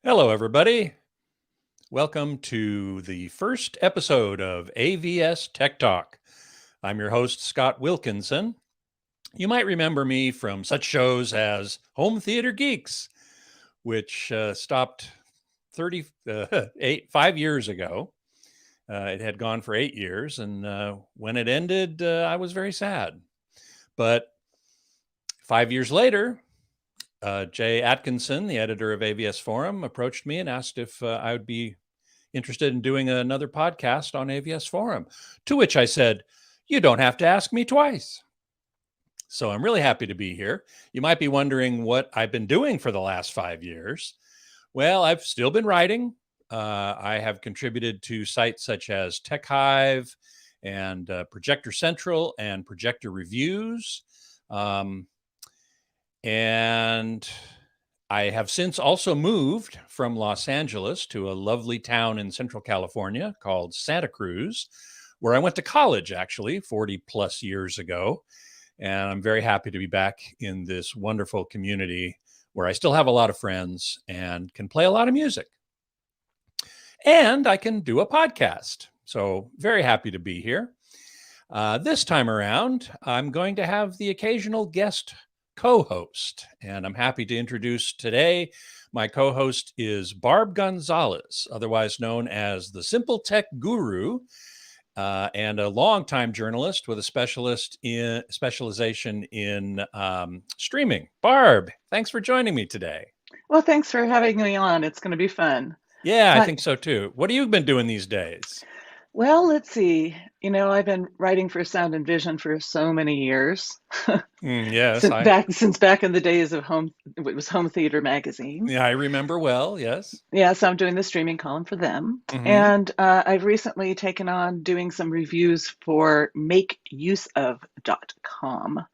Hello, everybody. Welcome to the first episode of AVS Tech Talk. I'm your host, Scott Wilkinson. You might remember me from such shows as Home Theater Geeks, which stopped 5 years ago. It had gone for 8 years, and when it ended, I was very sad. But 5 years later, Jay Atkinson, the editor of AVS Forum, approached me and asked if I would be interested in doing another podcast on AVS Forum, to which I said, "You don't have to ask me twice." So I'm really happy to be here. You might be wondering what I've been doing for the last 5 years. Well, I've still been writing. I have contributed to sites such as Tech Hive and Projector Central and Projector Reviews. And I have since also moved from Los Angeles to a lovely town in Central California called Santa Cruz, where I went to college actually 40 plus years ago. And I'm very happy to be back in this wonderful community where I still have a lot of friends and can play a lot of music. And I can do a podcast. So very happy to be here. This time around, I'm going to have the occasional guest co-host, and I'm happy to introduce today. My co-host is Barb Gonzalez, otherwise known as the Simple Tech Guru, and a longtime journalist with a specialization in streaming. Barb, thanks for joining me today. Well, thanks for having me on. It's going to be fun. Yeah, I think so too. What have you been doing these days? Well, let's see. I've been writing for Sound and Vision for so many years. Yes, since back in the days of it was Home Theater magazine. Yeah, I remember well. Yes. Yeah, so I'm doing the streaming column for them, and I've recently taken on doing some reviews for MakeUseOf.com,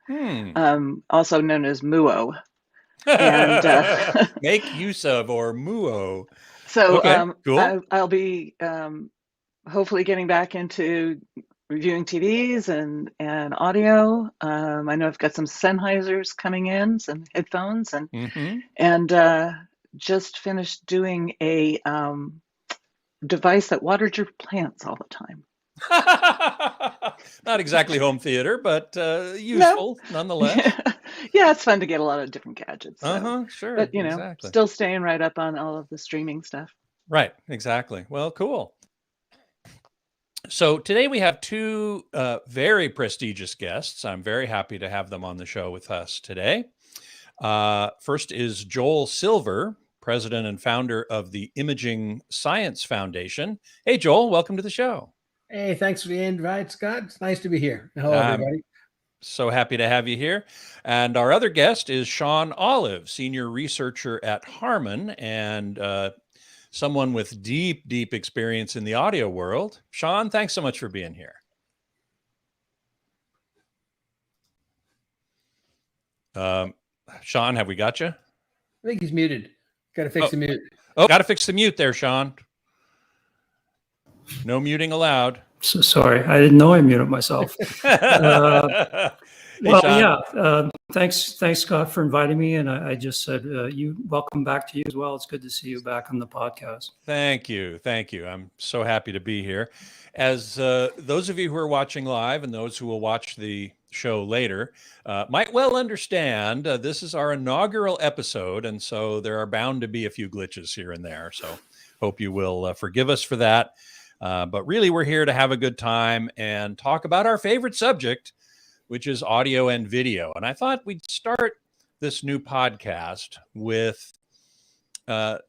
also known as Muo. And Make Use Of or Muo. So okay, cool. I'll be hopefully getting back into reviewing TVs and audio. I know I've got some Sennheisers coming in, some headphones, and just finished doing a device that waters your plants all the time. Not exactly home theater, but useful nonetheless. Yeah, it's fun to get a lot of different gadgets. So. Sure. But, exactly. Still staying right up on all of the streaming stuff. Right, exactly. Well, cool. So today we have two very prestigious guests. I'm very happy to have them on the show with us today. First is Joel Silver, president and founder of the Imaging Science Foundation. Hey, Joel, welcome to the show. Hey, thanks for the invite, Scott. It's nice to be here. Hello, everybody. So happy to have you here. And our other guest is Sean Olive, senior researcher at Harman and someone with deep, deep experience in the audio world. Sean, thanks so much for being here. Sean, have we got you? I think he's muted. Got to fix the mute. Oh, got to fix the mute there, Sean. No muting allowed. So sorry, I didn't know I muted myself. Thanks, Scott, for inviting me. And I just said, welcome back to you as well. It's good to see you back on the podcast. Thank you. I'm so happy to be here. As those of you who are watching live and those who will watch the show later might well understand, this is our inaugural episode, and so there are bound to be a few glitches here and there. So hope you will forgive us for that. But really, we're here to have a good time and talk about our favorite subject, which is audio and video. And I thought we'd start this new podcast with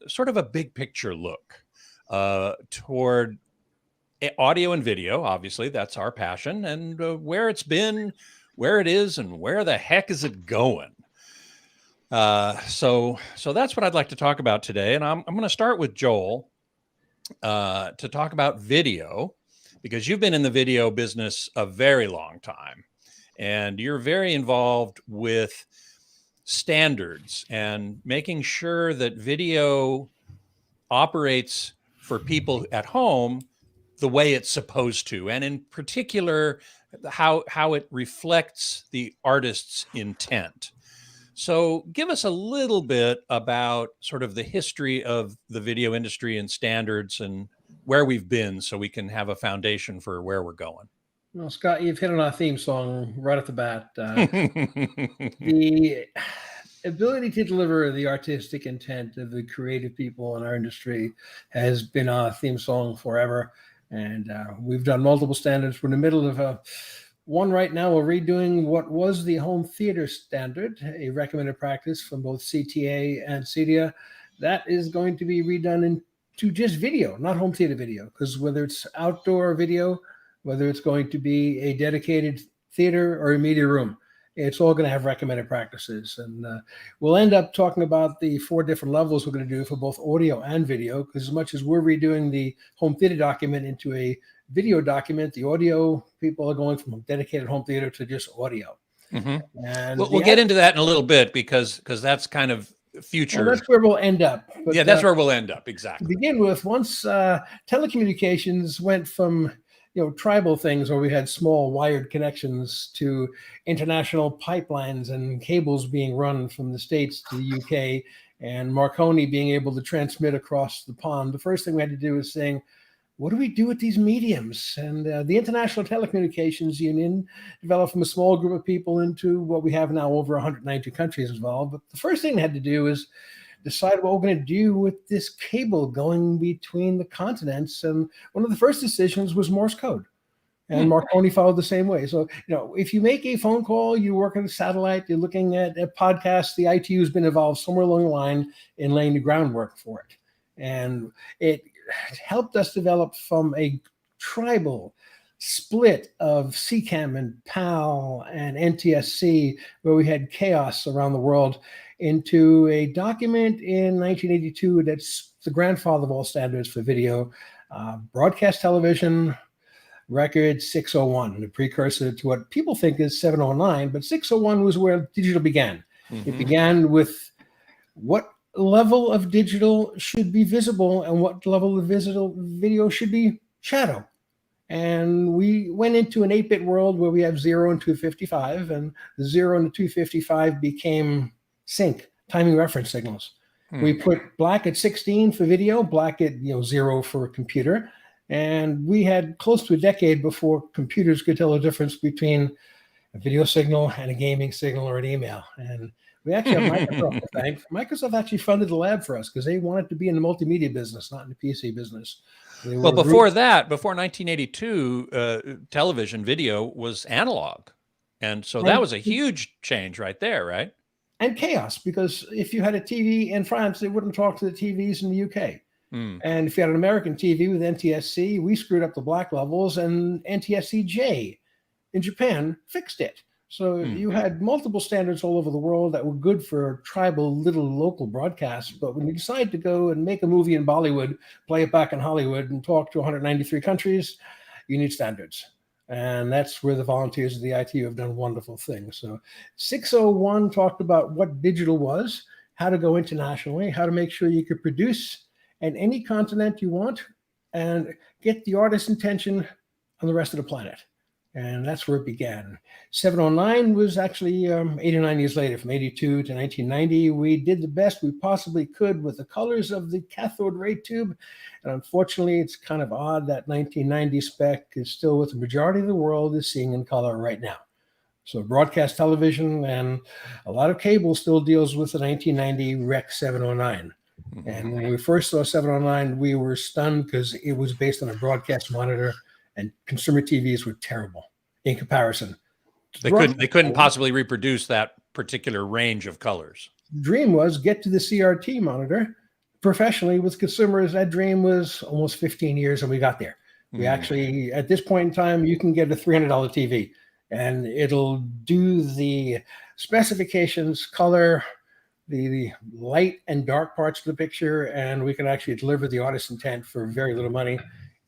sort of a big picture look toward audio and video. Obviously, that's our passion, and where it's been, where it is, and where the heck is it going. So that's what I'd like to talk about today. And I'm going to start with Joel. To talk about video, because you've been in the video business a very long time and you're very involved with standards and making sure that video operates for people at home the way it's supposed to, and in particular how it reflects the artist's intent. So give us a little bit about sort of the history of the video industry and standards and where we've been so we can have a foundation for where we're going. Well, Scott, you've hit on our theme song right at the bat. The ability to deliver the artistic intent of the creative people in our industry has been our theme song forever. And we've done multiple standards. We're in the middle of one right now. We're redoing what was the home theater standard, a recommended practice from both CTA and CEDIA. That is going to be redone into just video, not home theater video, because whether it's outdoor video, whether it's going to be a dedicated theater or a media room, it's all going to have recommended practices. And we'll end up talking about the 4 different levels we're going to do for both audio and video, because as much as we're redoing the home theater document into a video document, the audio people are going from a dedicated home theater to just audio. Mm-hmm. And we'll get into that in a little bit because that's kind of future. Well, that's where we'll end up. But, yeah, that's where we'll end up. Exactly. To begin with, once telecommunications went from tribal things where we had small wired connections to international pipelines and cables being run from the States to the UK and Marconi being able to transmit across the pond, the first thing we had to do was saying, what do we do with these mediums? And the International Telecommunications Union developed from a small group of people into what we have now over 192 countries involved. But the first thing they had to do is decide what we're going to do with this cable going between the continents. And one of the first decisions was Morse code. And Marconi followed the same way. So, if you make a phone call, you work on a satellite, you're looking at a podcast, the ITU has been involved somewhere along the line in laying the groundwork for it. And it helped us develop from a tribal split of CCAM and PAL and NTSC, where we had chaos around the world, into a document in 1982 that's the grandfather of all standards for video, broadcast television, record 601, the precursor to what people think is 709, but 601 was where digital began. Mm-hmm. It began with what level of digital should be visible and what level of video should be shadow. And we went into an 8-bit world where we have 0 and 255, and the 0 and the 255 became sync, timing reference signals. We put black at 16 for video, black at 0 for a computer. And we had close to a decade before computers could tell the difference between a video signal and a gaming signal or an email. And we actually have Microsoft to thank. Microsoft actually funded the lab for us because they wanted to be in the multimedia business, not in the PC business. Well, before 1982, television video was analog. And so that was a huge change right there, right? And chaos, because if you had a TV in France, they wouldn't talk to the TVs in the UK. And if you had an American TV with NTSC, we screwed up the black levels, and NTSC-J in Japan fixed it. So you had multiple standards all over the world that were good for tribal little local broadcasts. But when you decide to go and make a movie in Bollywood, play it back in Hollywood, and talk to 193 countries, you need standards. And that's where the volunteers of the ITU have done wonderful things. So 601 talked about what digital was, how to go internationally, how to make sure you could produce at any continent you want and get the artist's intention on the rest of the planet. And that's where it began. 709 was actually 89 years later, from 82 to 1990. We did the best we possibly could with the colors of the cathode ray tube. And unfortunately, it's kind of odd that 1990 spec is still what the majority of the world is seeing in color right now. So broadcast television and a lot of cable still deals with the 1990 Rec 709. And when we first saw 709, we were stunned because it was based on a broadcast monitor, and consumer TVs were terrible in comparison. They couldn't possibly reproduce that particular range of colors. Dream was get to the CRT monitor professionally. With consumers, that dream was almost 15 years, and we got there. We actually, at this point in time, you can get a $300 TV, and it'll do the specifications, color, the light and dark parts of the picture, and we can actually deliver the artist's intent for very little money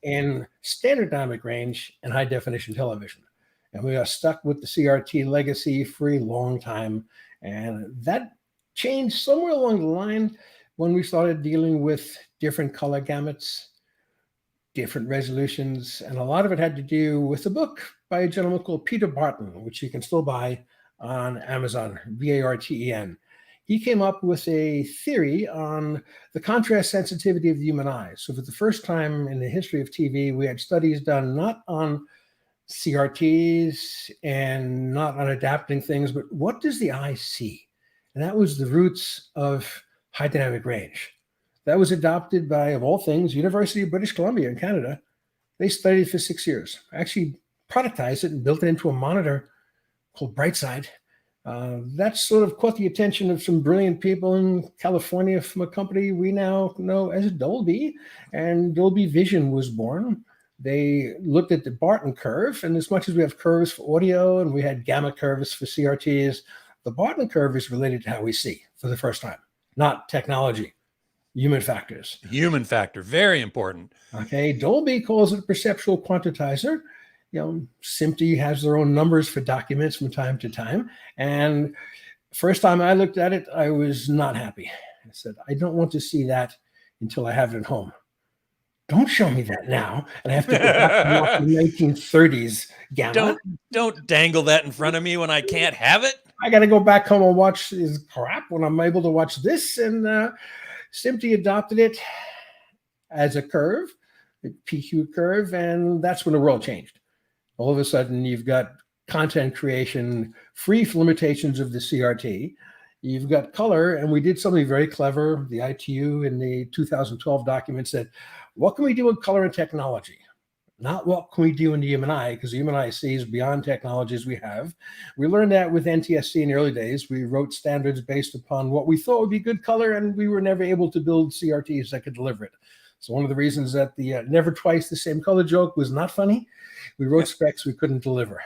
in standard dynamic range and high definition television. And we are stuck with the CRT legacy for a long time. And that changed somewhere along the line when we started dealing with different color gamuts, different resolutions. And a lot of it had to do with a book by a gentleman called Peter Barton, which you can still buy on Amazon, Varten. He came up with a theory on the contrast sensitivity of the human eye. So for the first time in the history of TV, we had studies done not on CRTs and not on adapting things, but what does the eye see? And that was the roots of high dynamic range. That was adopted by, of all things, University of British Columbia in Canada. They studied it for 6 years, actually productized it and built it into a monitor called Brightside. That sort of caught the attention of some brilliant people in California from a company we now know as Dolby, and Dolby Vision was born. They looked at the Barton curve, and as much as we have curves for audio and we had gamma curves for CRTs, the Barton curve is related to how we see for the first time, not technology, human factors. Human factor, very important. Okay, Dolby calls it a perceptual quantizer. SMPTE has their own numbers for documents from time to time. And first time I looked at it, I was not happy. I said, I don't want to see that until I have it at home. Don't show me that now. And I have to go back and watch the 1930s gamma. Don't dangle that in front of me when I can't have it. I got to go back home and watch this crap when I'm able to watch this. And SMPTE adopted it as a curve, the PQ curve, and that's when the world changed. All of a sudden, you've got content creation free from limitations of the CRT. You've got color, and we did something very clever. The ITU in the 2012 document said, what can we do in color and technology? Not what can we do in the human eye, because the human eye sees beyond technologies we have. We learned that with NTSC in the early days. We wrote standards based upon what we thought would be good color, and we were never able to build CRTs that could deliver it. So one of the reasons that the never twice the same color joke was not funny, we wrote specs we couldn't deliver.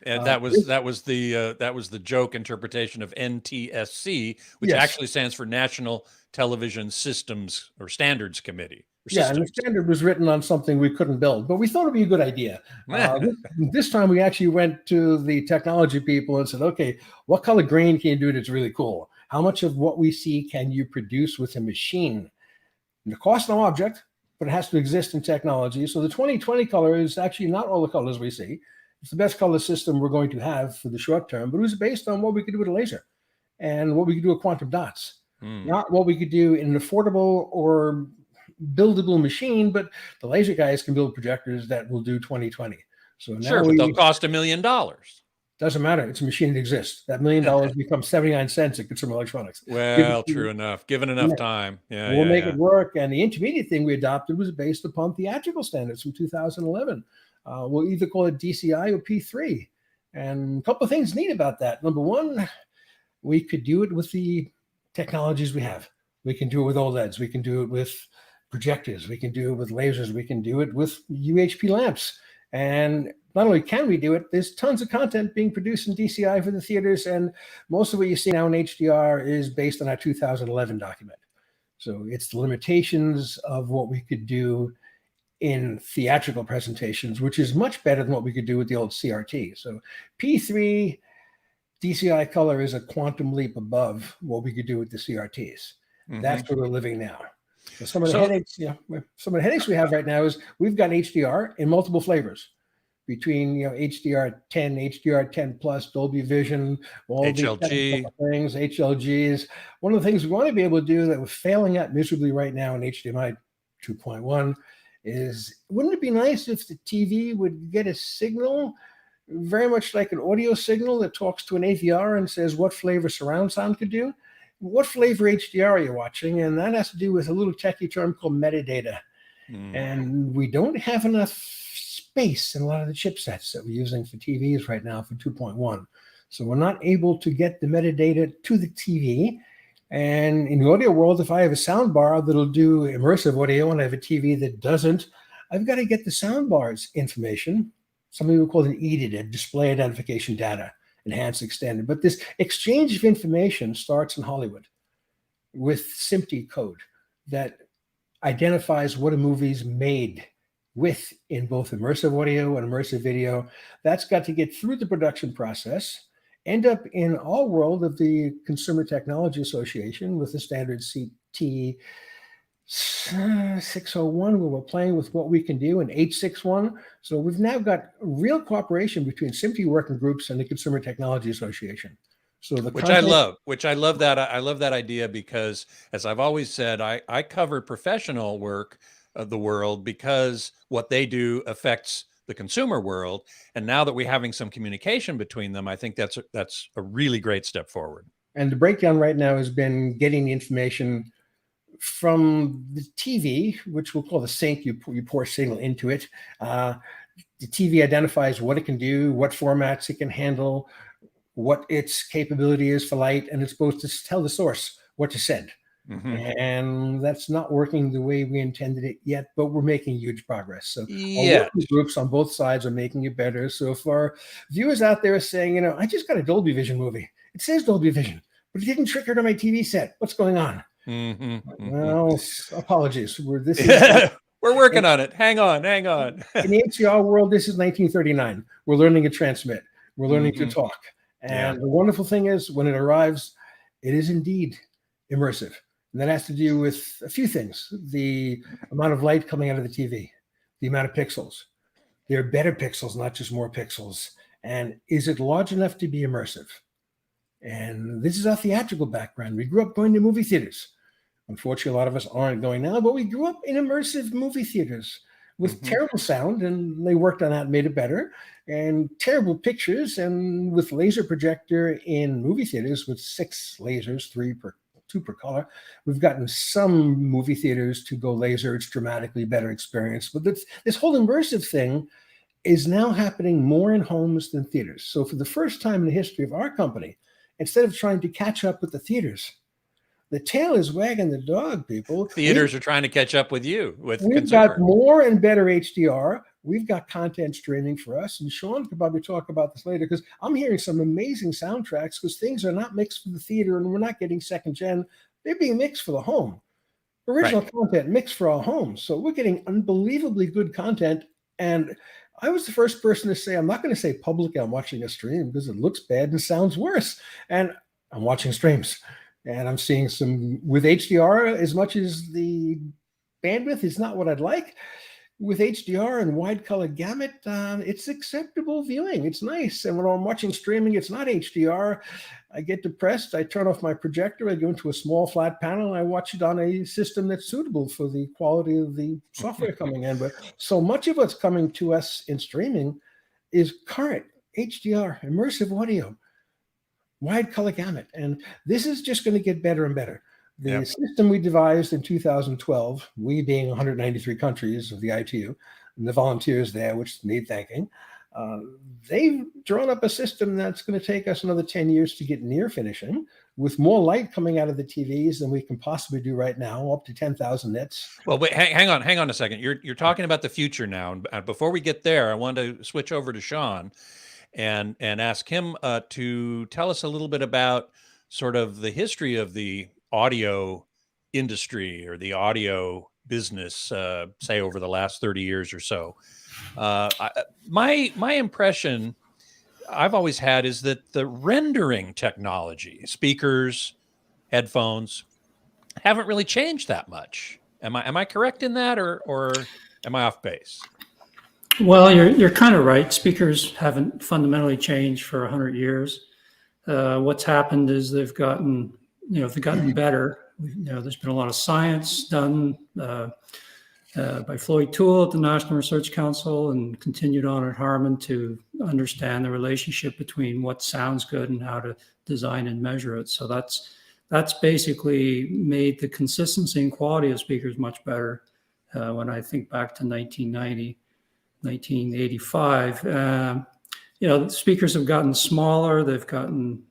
And that was the joke interpretation of NTSC, which actually stands for National Television Systems or Standards Committee. Yeah, and the standard was written on something we couldn't build, but we thought it'd be a good idea. This time we actually went to the technology people and said, okay, what color grain can you do that's really cool? How much of what we see can you produce with a machine? And the cost no object, but it has to exist in technology. So the 2020 color is actually not all the colors we see. It's the best color system we're going to have for the short term, but it was based on what we could do with a laser and what we could do with quantum dots, not what we could do in an affordable or buildable machine, but the laser guys can build projectors that will do 2020. So now sure, but they'll cost $1 million. Doesn't matter. It's a machine that exists. That $1 million becomes 79 cents at Consumer Electronics. Well, true enough. Given enough time. We'll make it work. And the intermediate thing we adopted was based upon theatrical standards from 2011. We'll either call it DCI or P3. And a couple of things neat about that. Number one, we could do it with the technologies we have. We can do it with OLEDs. We can do it with projectors. We can do it with lasers. We can do it with UHP lamps. And not only can we do it, there's tons of content being produced in DCI for the theaters, and most of what you see now in HDR is based on our 2011 document. So it's the limitations of what we could do in theatrical presentations, which is much better than what we could do with the old CRT. So P3 DCI color is a quantum leap above what we could do with the CRTs. That's where we're living now. So some of the headaches we have right now is we've got HDR in multiple flavors between HDR 10, HDR 10 plus, Dolby Vision, all HLG these things, HLGs. One of the things we want to be able to do that we're failing at miserably right now in HDMI 2.1 is, wouldn't it be nice if the TV would get a signal very much like an audio signal that talks to an AVR and says what flavor surround sound could do? What flavor HDR are you watching? And that has to do with a little techie term called metadata. And we don't have enough space in a lot of the chipsets that we're using for TVs right now for 2.1. So we're not able to get the metadata to the TV. And in the audio world, if I have a sound bar that'll do immersive audio and I have a TV that doesn't, I've got to get the sound bar's information, something we call an EDID, a display identification data, enhanced, extended. But this exchange of information starts in Hollywood with SMPTE code that identifies what a movie's made with in both immersive audio and immersive video. That's got to get through the production process, end up in our world of the Consumer Technology Association with the standard CT 601, where we're playing with what we can do, and 861. So we've now got real cooperation between SMPTE working groups and the Consumer Technology Association. So the which I love that idea, because as I've always said, I cover professional work of the world because what they do affects the consumer world. And now that we're having some communication between them, I think that's a really great step forward. And the breakdown right now has been getting the information from the TV, which we'll call the sink. You pour signal into it. The TV identifies what it can do, what formats it can handle, what its capability is for light, and it's supposed to tell the source what to send. And that's not working the way we intended it yet, but we're making huge progress. So our working groups on both sides are making it better. So if our viewers out there are saying, I just got a Dolby Vision movie. It says Dolby Vision, but it didn't trigger to my TV set. What's going on? Well, apologies. We're working on it. Hang on. In the HDR world, this is 1939. We're learning to transmit. We're learning to talk. And the wonderful thing is, when it arrives, it is indeed immersive. And that has to do with a few things: the amount of light coming out of the TV, the amount of pixels. They're better pixels, not just more pixels. And is it large enough to be immersive? And this is our theatrical background. We grew up going to movie theaters. Unfortunately, a lot of us aren't going now, but we grew up in immersive movie theaters with terrible sound, and they worked on that and made it better, and terrible pictures, and with laser projector in movie theaters with 6 lasers, 2 per color. We've gotten some movie theaters to go laser. It's dramatically better experience. But this whole immersive thing is now happening more in homes than theaters. So for the first time in the history of our company, instead of trying to catch up with the theaters, the tail is wagging the dog, people. Theaters are trying to catch up with you. We've got more and better HDR. We've got content streaming for us. And Sean could probably talk about this later, because I'm hearing some amazing soundtracks, because things are not mixed for the theater and we're not getting second gen. They're being mixed for the home. Original content mixed for our homes. So we're getting unbelievably good content. And I was the first person to say, I'm not going to say publicly I'm watching a stream because it looks bad and sounds worse. And I'm watching streams. And I'm seeing some with HDR, as much as the bandwidth is not what I'd like. With HDR and wide color gamut, it's acceptable viewing. It's nice. And when I'm watching streaming, it's not HDR. I get depressed. I turn off my projector. I go into a small flat panel. And I watch it on a system that's suitable for the quality of the software coming in. But so much of what's coming to us in streaming is current HDR, immersive audio, wide color gamut. And this is just going to get better and better. The system we devised in 2012, we being 193 countries of the ITU, and the volunteers there, which need thanking, they've drawn up a system that's going to take us another 10 years to get near finishing, with more light coming out of the TVs than we can possibly do right now, up to 10,000 nits. Well, wait, hang on a second. You're talking about the future now. And before we get there, I want to switch over to Sean and ask him to tell us a little bit about sort of the history of the audio industry or the audio business, say over the last 30 years or so. My impression I've always had is that the rendering technology, speakers, headphones, haven't really changed that much. Am I correct in that, or am I off base? Well, you're kind of right. Speakers haven't fundamentally changed for 100 years. What's happened is they've gotten better. There's been a lot of science done by Floyd Toole at the National Research Council, and continued on at Harman to understand the relationship between what sounds good and how to design and measure it. So that's basically made the consistency and quality of speakers much better. When I think back to 1990, 1985, the speakers have gotten smaller. They've gotten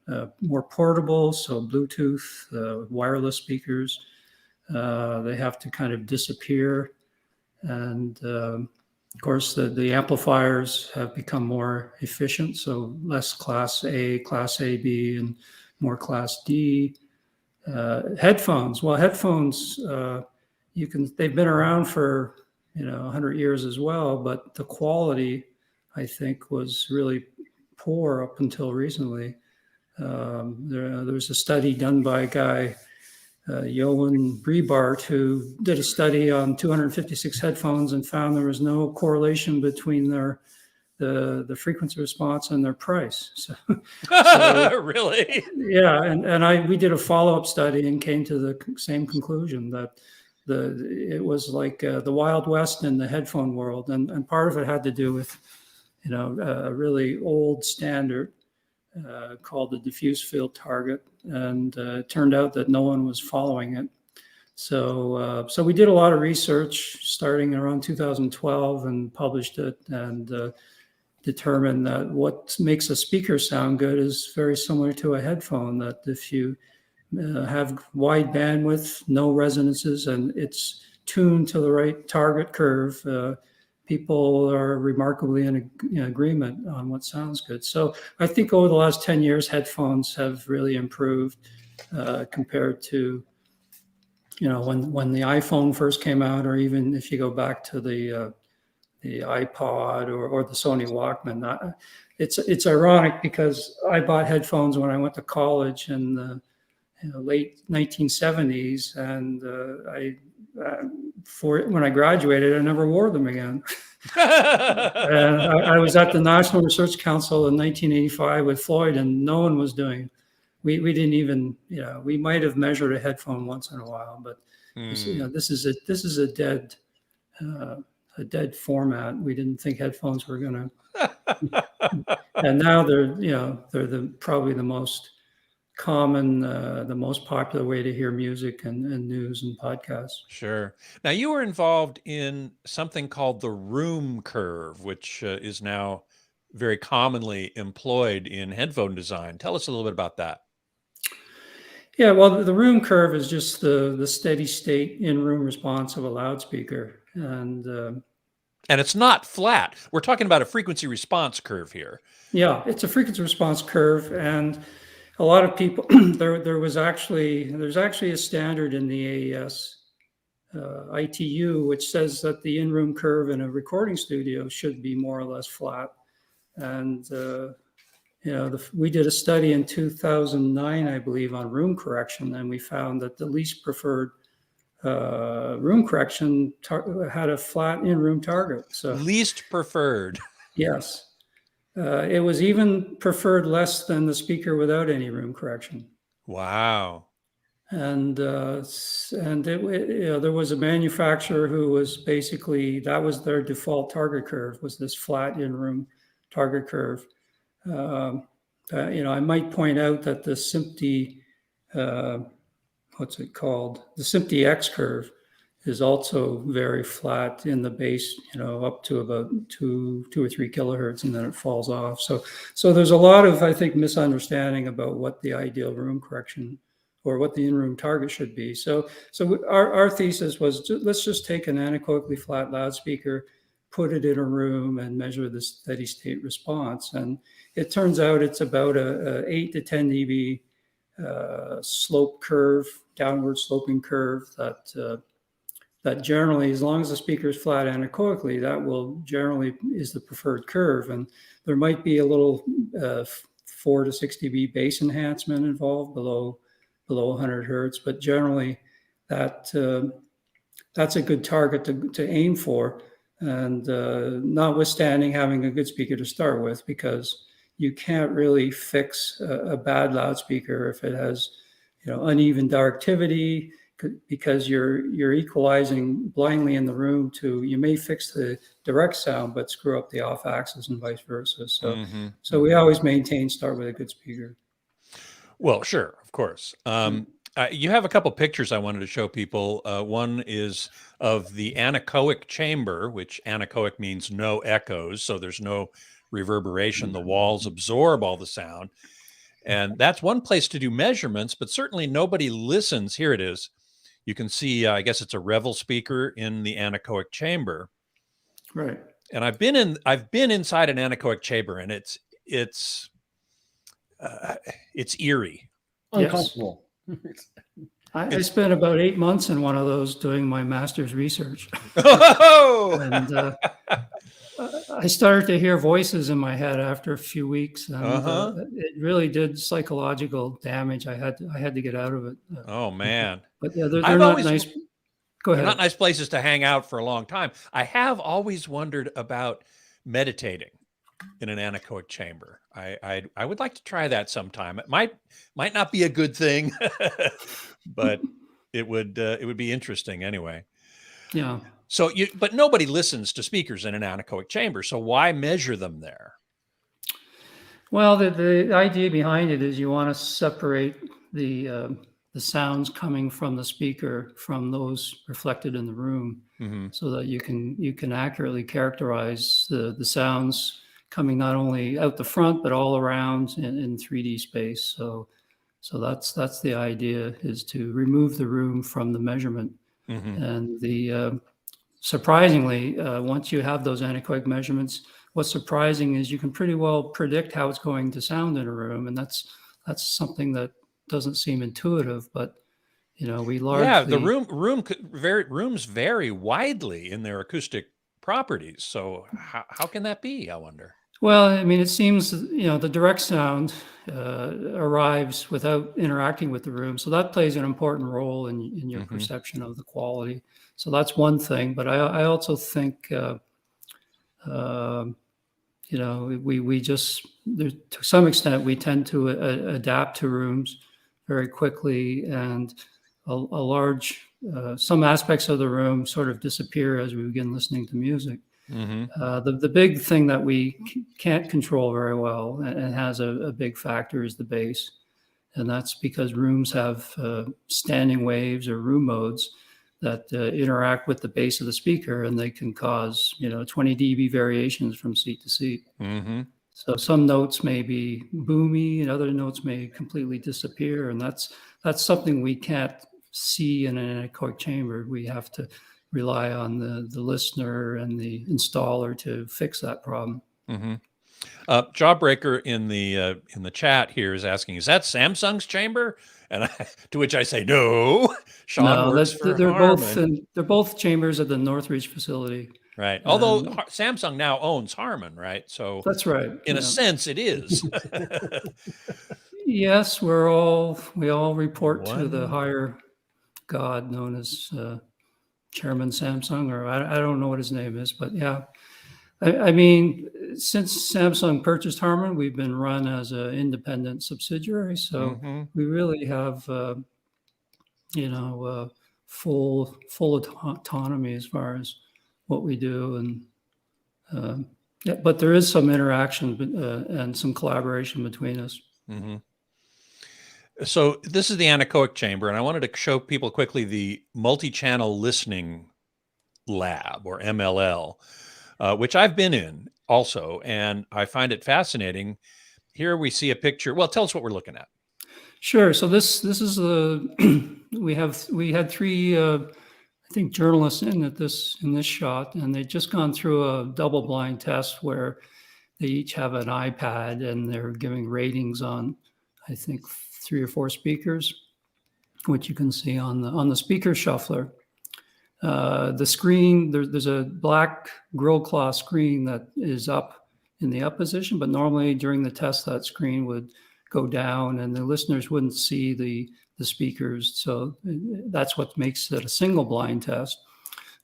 more portable. So Bluetooth, wireless speakers, they have to kind of disappear. And of course, the amplifiers have become more efficient. So less Class A, Class AB, and more Class D. Headphones. Well, headphones, they've been around for 100 years as well, but the quality, I think, was really poor up until recently. There was a study done by a guy Johan Breibart, who did a study on 256 headphones and found there was no correlation between the frequency response and their price. So really? Yeah, and we did a follow-up study and came to the same conclusion that it was like the Wild West in the headphone world, and part of it had to do with a really old standard called the diffuse field target, and it turned out that no one was following it. So we did a lot of research starting around 2012 and published it, and determined that what makes a speaker sound good is very similar to a headphone, that if you have wide bandwidth, no resonances, and it's tuned to the right target curve, people are remarkably in agreement on what sounds good. So I think over the last 10 years, headphones have really improved compared to, when the iPhone first came out, or even if you go back to the iPod or the Sony Walkman. It's ironic because I bought headphones when I went to college in the late 1970s, and when I graduated, I never wore them again. And I was at the National Research Council in 1985 with Floyd, and no one was doing it. We didn't even, we might have measured a headphone once in a while, but this is a dead format. We didn't think headphones were going to, and now they're probably the most common, the most popular way to hear music and news and podcasts. Sure. Now, you were involved in something called the room curve, which is now very commonly employed in headphone design. Tell us a little bit about that. Yeah, well, the room curve is just the steady state in-room response of a loudspeaker. And it's not flat. We're talking about a frequency response curve here. Yeah, it's a frequency response curve, and a lot of people there's actually a standard in the AVS ITU which says that the in-room curve in a recording studio should be more or less flat. And we did a study in 2009, I believe, on room correction, and we found that the least preferred room correction had a flat in-room target. So least preferred. Yes. It was even preferred less than the speaker without any room correction. Wow. And there was a manufacturer who was basically, that was their default target curve, was this flat in-room target curve. I might point out that the SMPTE, what's it called? The SMPTE X curve is also very flat in the base, up to about 2 or 3 kilohertz, and then it falls off. So there's a lot of, I think, misunderstanding about what the ideal room correction or what the in-room target should be. So our thesis was, let's just take an anechoically flat loudspeaker, put it in a room, and measure the steady state response. And it turns out it's about a 8 to 10 dB slope curve, downward sloping curve that generally, as long as the speaker is flat anechoically, that will generally is the preferred curve. And there might be a little 4 to 6 dB bass enhancement involved below 100 hertz, but generally that's a good target to aim for. And notwithstanding having a good speaker to start with, because you can't really fix a bad loudspeaker if it has uneven directivity, because you're equalizing blindly in the room you may fix the direct sound but screw up the off axis and vice versa. So we always maintain start with a good speaker. Well, sure, of course. You have a couple pictures I wanted to show people. One is of the Anechoic Chamber, which anechoic means no echoes, so there's no reverberation. The walls absorb all the sound. And that's one place to do measurements, but certainly nobody listens. Here it is. You can see, I guess it's a Revel speaker in the Anechoic Chamber. Right. And I've been inside an Anechoic Chamber, and it's eerie. Uncomfortable. Yes. I spent about 8 months in one of those doing my master's research. Oh! And I started to hear voices in my head after a few weeks, and it really did psychological damage. I had to get out of it. Oh man! But yeah, they're not nice. Go ahead. They're not nice places to hang out for a long time. I have always wondered about meditating in an anechoic chamber. I would like to try that sometime. It might not be a good thing, but it would be interesting anyway. Yeah. So but nobody listens to speakers in an anechoic chamber. So why measure them there? Well, the idea behind it is you want to separate the sounds coming from the speaker from those reflected in the room, so that you can accurately characterize the sounds coming not only out the front but all around in 3D space. So that's the idea, is to remove the room from the measurement. And surprisingly, once you have those anechoic measurements, what's surprising is you can pretty well predict how it's going to sound in a room, and that's something that doesn't seem intuitive, but we largely the rooms vary widely in their acoustic properties. So how can that be, I wonder? Well, I mean, it seems the direct sound arrives without interacting with the room, so that plays an important role in your perception of the quality. So that's one thing. But I also think we just, to some extent, we tend to adapt to rooms very quickly, and some aspects of the room sort of disappear as we begin listening to music. The big thing that we can't control very well and has a big factor is the bass. And that's because rooms have standing waves or room modes that interact with the bass of the speaker, and they can cause 20 dB variations from seat to seat. So some notes may be boomy and other notes may completely disappear, and that's something we can't see in an anechoic chamber. We have to rely on the listener and the installer to fix that problem. Jawbreaker in the chat here is asking, is that Samsung's chamber? And to which I say no. Sean works for Harman. They're both chambers at the Northridge facility. Right. Although Samsung now owns Harman, right? So that's right. In a sense, it is. Yes, we all report to the higher god known as Chairman Samsung, or I don't know what his name is, but yeah. I mean, since Samsung purchased Harman, we've been run as an independent subsidiary. So we really have, full autonomy as far as what we do. And but there is some interaction and some collaboration between us. So this is the anechoic chamber, and I wanted to show people quickly the multi-channel listening lab, or MLL, which I've been in also, and I find it fascinating. Here we see a picture. Well, tell us what we're looking at. Sure. So this is we had three I think journalists in this shot, and they've just gone through a double-blind test where they each have an iPad and they're giving ratings on, I think, 3 or 4 speakers, which you can see on the speaker shuffler. The screen, there's a black grill cloth screen that is up in the up position, but normally during the test that screen would go down and the listeners wouldn't see the speakers. So that's what makes it a single blind test.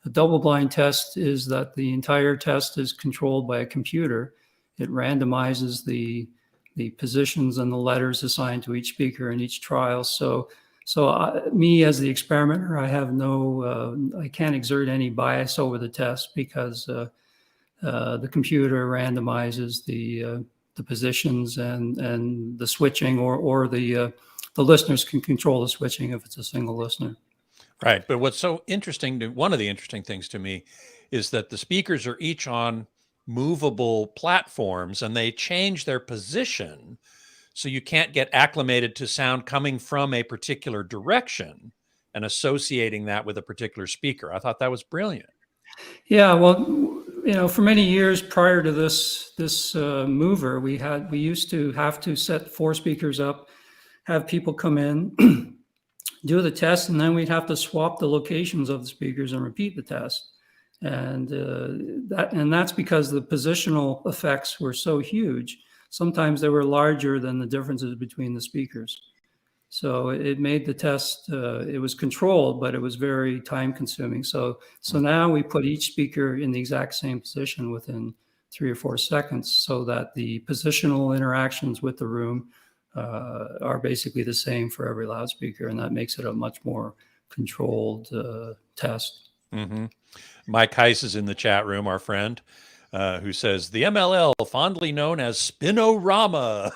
A double blind test is that the entire test is controlled by a computer. It randomizes the positions and the letters assigned to each speaker in each trial. So me as the experimenter, I have I can't exert any bias over the test because the computer randomizes the positions and the switching, or the listeners can control the switching if it's a single listener. Right. But what's so interesting, one of the interesting things to me, is that the speakers are each on movable platforms and they change their position. So you can't get acclimated to sound coming from a particular direction and associating that with a particular speaker. I thought that was brilliant. Yeah. Well, for many years prior to this mover, we used to have to set 4 speakers up, have people come in, do the test, and then we'd have to swap the locations of the speakers and repeat the test. And that's because the positional effects were so huge. Sometimes they were larger than the differences between the speakers. So it made the test, it was controlled, but it was very time consuming. So now we put each speaker in the exact same position within 3 or 4 seconds, so that the positional interactions with the room are basically the same for every loudspeaker. And that makes it a much more controlled test. Mm-hmm. Mike Heiss is in the chat room, our friend, who says the MLL, fondly known as Spinorama.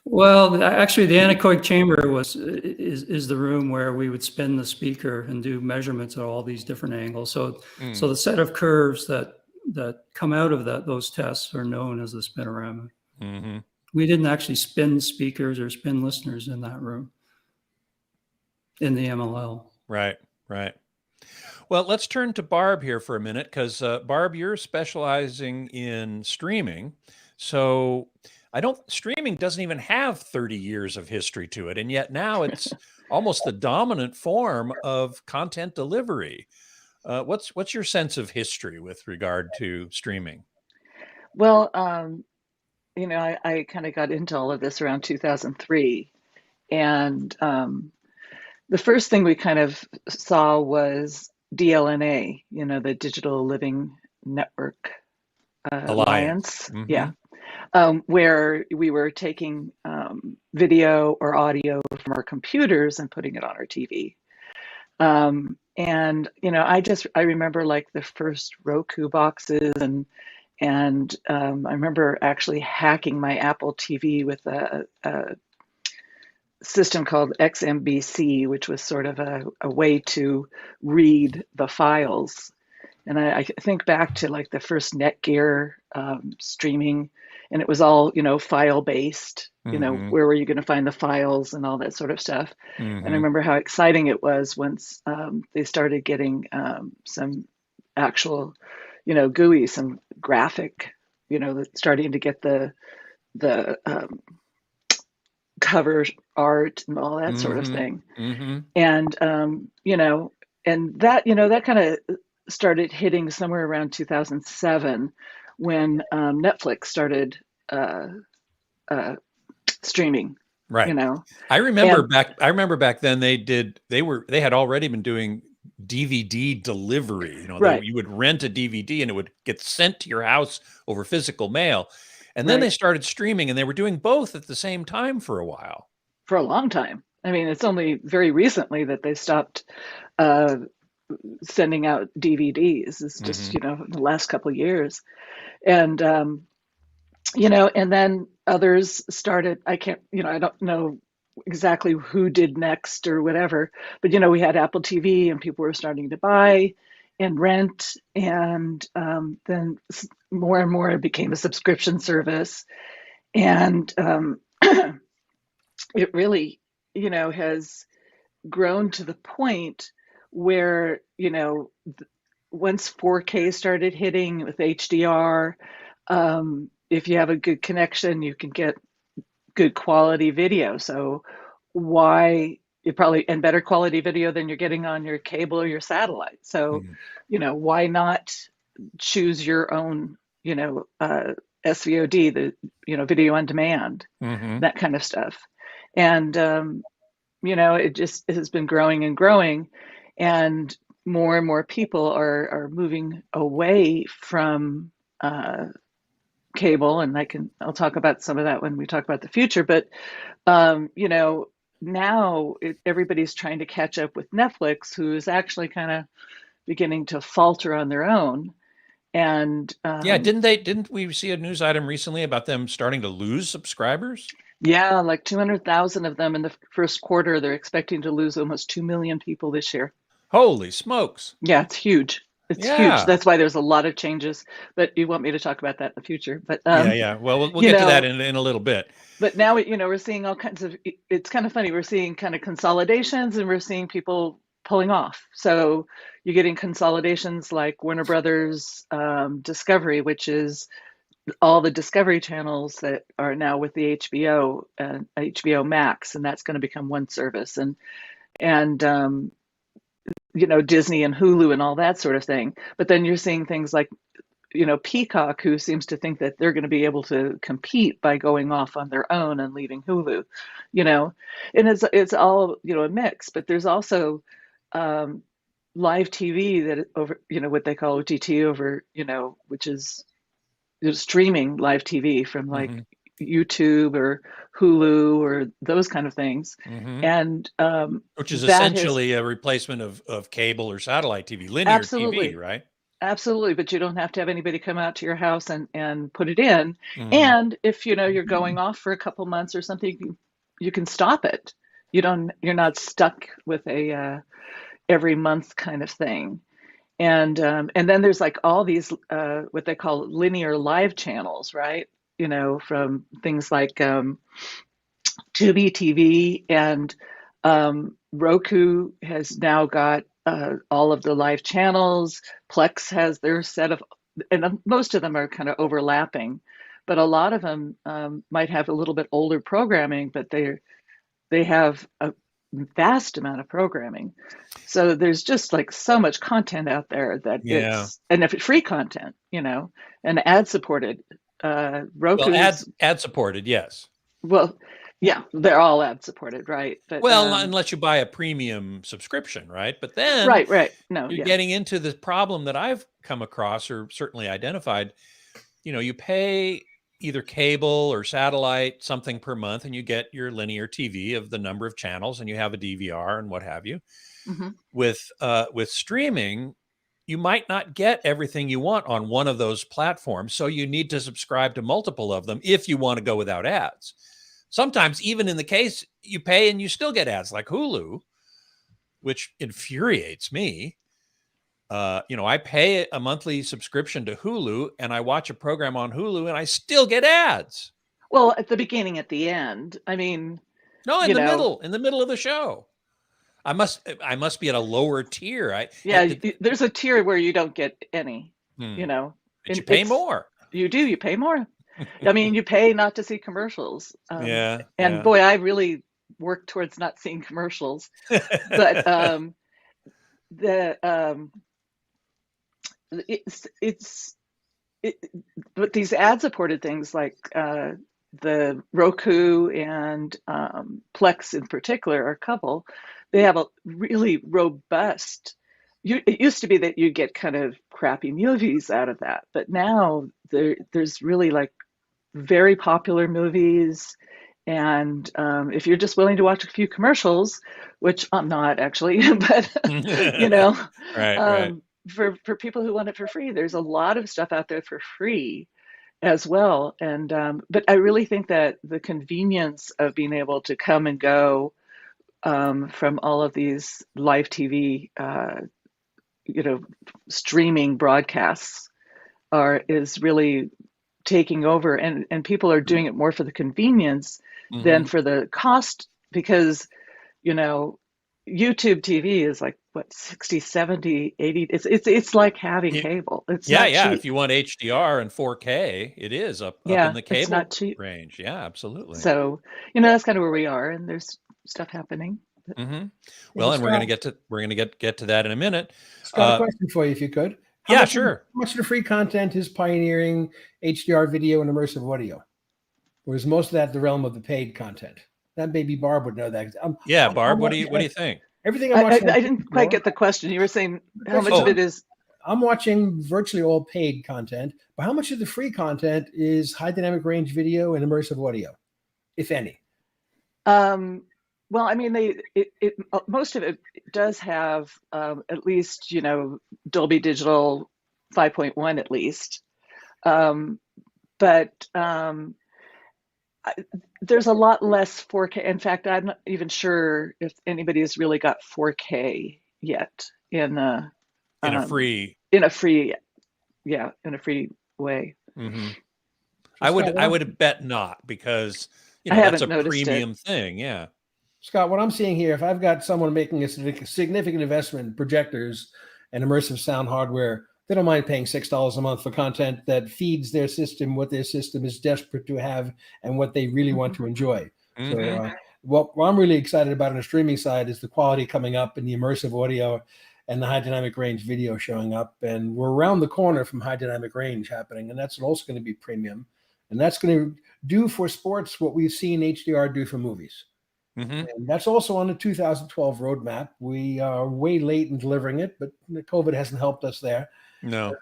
Well, actually, the Anechoic Chamber is the room where we would spin the speaker and do measurements at all these different angles. So the set of curves that come out of those tests are known as the spinorama. Mm-hmm. We didn't actually spin speakers or spin listeners in that room, in the MLL. Right. Well, let's turn to Barb here for a minute, because Barb, you're specializing in streaming. So streaming doesn't even have 30 years of history to it. And yet now it's almost the dominant form of content delivery. What's your sense of history with regard to streaming? Well, I kind of got into all of this around 2003. And the first thing we kind of saw was DLNA, the Digital Living Network Alliance. Mm-hmm. Yeah. Where we were taking video or audio from our computers and putting it on our TV. And I remember like the first Roku boxes, and I remember actually hacking my Apple TV with a system called XMBC, which was sort of a way to read the files. And I think back to like the first Netgear streaming, and it was all, file based, Mm-hmm. where were you going to find the files and all that sort of stuff. Mm-hmm. And I remember how exciting it was once they started getting some actual, GUI, some graphic, starting to get the cover art and all that sort of thing. Mm-hmm. And, and that kind of started hitting somewhere around 2007 when Netflix started streaming. Right. I remember back then they had already been doing DVD delivery. Right. You would rent a DVD and it would get sent to your house over physical mail. And then they started streaming, and they were doing both at the same time for a while. For a long time. I mean, it's only very recently that they stopped sending out DVDs. It's just, the last couple of years. And, and then others started, I don't know exactly who did next or whatever, but, we had Apple TV and people were starting to buy and rent. And then more and more it became a subscription service. And it really, has grown to the point where, once 4K started hitting with HDR, if you have a good connection, you can get good quality video. So and better quality video than you're getting on your cable or your satellite. So, why not choose your own, SVOD, the, video on demand, that kind of stuff. And, it has been growing and growing, and more people are moving away from cable. And I'll talk about some of that when we talk about the future. But, now everybody's trying to catch up with Netflix, who is actually kind of beginning to falter on their own. And didn't we see a news item recently about them starting to lose subscribers? Yeah, like 200,000 of them in the first quarter. They're expecting to lose almost 2 million people this year. Holy smokes. Yeah, it's huge. It's huge. That's why there's a lot of changes. But you want me to talk about that in the future. But yeah. Well, we'll get to that in a little bit. But now, we're seeing all kinds of, it's kind of funny. We're seeing kind of consolidations, and we're seeing people pulling off. So you're getting consolidations like Warner Brothers Discovery, which is all the Discovery channels that are now with the HBO and HBO Max, and that's going to become one service. And Disney and Hulu and all that sort of thing. But then you're seeing things like, Peacock, who seems to think that they're going to be able to compete by going off on their own and leaving Hulu, and it's all, a mix. But there's also live TV that over, what they call OTT over, which is streaming live TV from like YouTube or Hulu or those kind of things. And which is essentially a replacement of cable or satellite TV, linear TV, right? Absolutely, but you don't have to have anybody come out to your house and put it in. And if you're going off for a couple months or something, you can stop it. You're not stuck with a every month kind of thing. And then there's like all these what they call linear live channels, right? From things like Tubi TV, and Roku has now got all of the live channels. Plex has their set of, and most of them are kind of overlapping, but a lot of them might have a little bit older programming, but they have a vast amount of programming. So there's just like so much content out there that and if it's free content, and ad supported. Roku ad supported, yes. Well, yeah, they're all ad supported, right? But unless you buy a premium subscription, right? But then right. No, you're getting into the problem that I've come across or certainly identified. You pay either cable or satellite something per month, and you get your linear TV of the number of channels, and you have a DVR and what have you. With streaming, you might not get everything you want on one of those platforms, so you need to subscribe to multiple of them if you want to go without ads. Sometimes, even in the case you pay and you still get ads, like Hulu, which infuriates me. I pay a monthly subscription to Hulu, and I watch a program on Hulu, and I still get ads. Well, at the beginning, at the end. I mean, no, in the middle of the show. I must be at a lower tier. There's a tier where you don't get any. But you pay more. You do. You pay more. I mean, you pay not to see commercials. And boy, I really work towards not seeing commercials. But but these ad-supported things like the Roku and Plex in particular, are a couple. They have a really robust. It used to be that you get kind of crappy movies out of that, but now there's really like very popular movies. And if you're just willing to watch a few commercials, which I'm not actually, but right. For people who want it for free, there's a lot of stuff out there for free as well. And but I really think that the convenience of being able to come and go from all of these live TV, streaming broadcasts is really taking over, and people are doing it more for the convenience than for the cost, because YouTube TV is like what, 60, 70, 80. It's like having cable. It's not cheap. If you want HDR and 4K, it is up in the cable range. Yeah, absolutely. So that's kind of where we are, and there's stuff happening. Well, and we're going to get to that in a minute. Scott, a question for you, if you could. Sure. How much of the free content is pioneering HDR video and immersive audio? Or is most of that the realm of the paid content? That maybe Barb would know that. Barb, what do you think? Everything I'm watching. I didn't quite get the question. You were saying how much of it is. I'm watching virtually all paid content, but how much of the free content is high dynamic range video and immersive audio, if any? Well, I mean, most of it does have at least Dolby Digital 5.1 at least, but there's a lot less 4K. In fact, I'm not even sure if anybody has really got 4K yet in a free way. I would bet not, because that's a premium thing. Yeah. Scott, what I'm seeing here, if I've got someone making a significant investment in projectors and immersive sound hardware, they don't mind paying $6 a month for content that feeds their system what their system is desperate to have and what they really want to enjoy. So what I'm really excited about on the streaming side is the quality coming up in the immersive audio. and the high dynamic range video showing up. And we're around the corner from high dynamic range happening. And that's also going to be premium. And that's going to do for sports what we've seen HDR do for movies. And that's also on the 2012 roadmap. We are way late in delivering it, but COVID hasn't helped us there. No.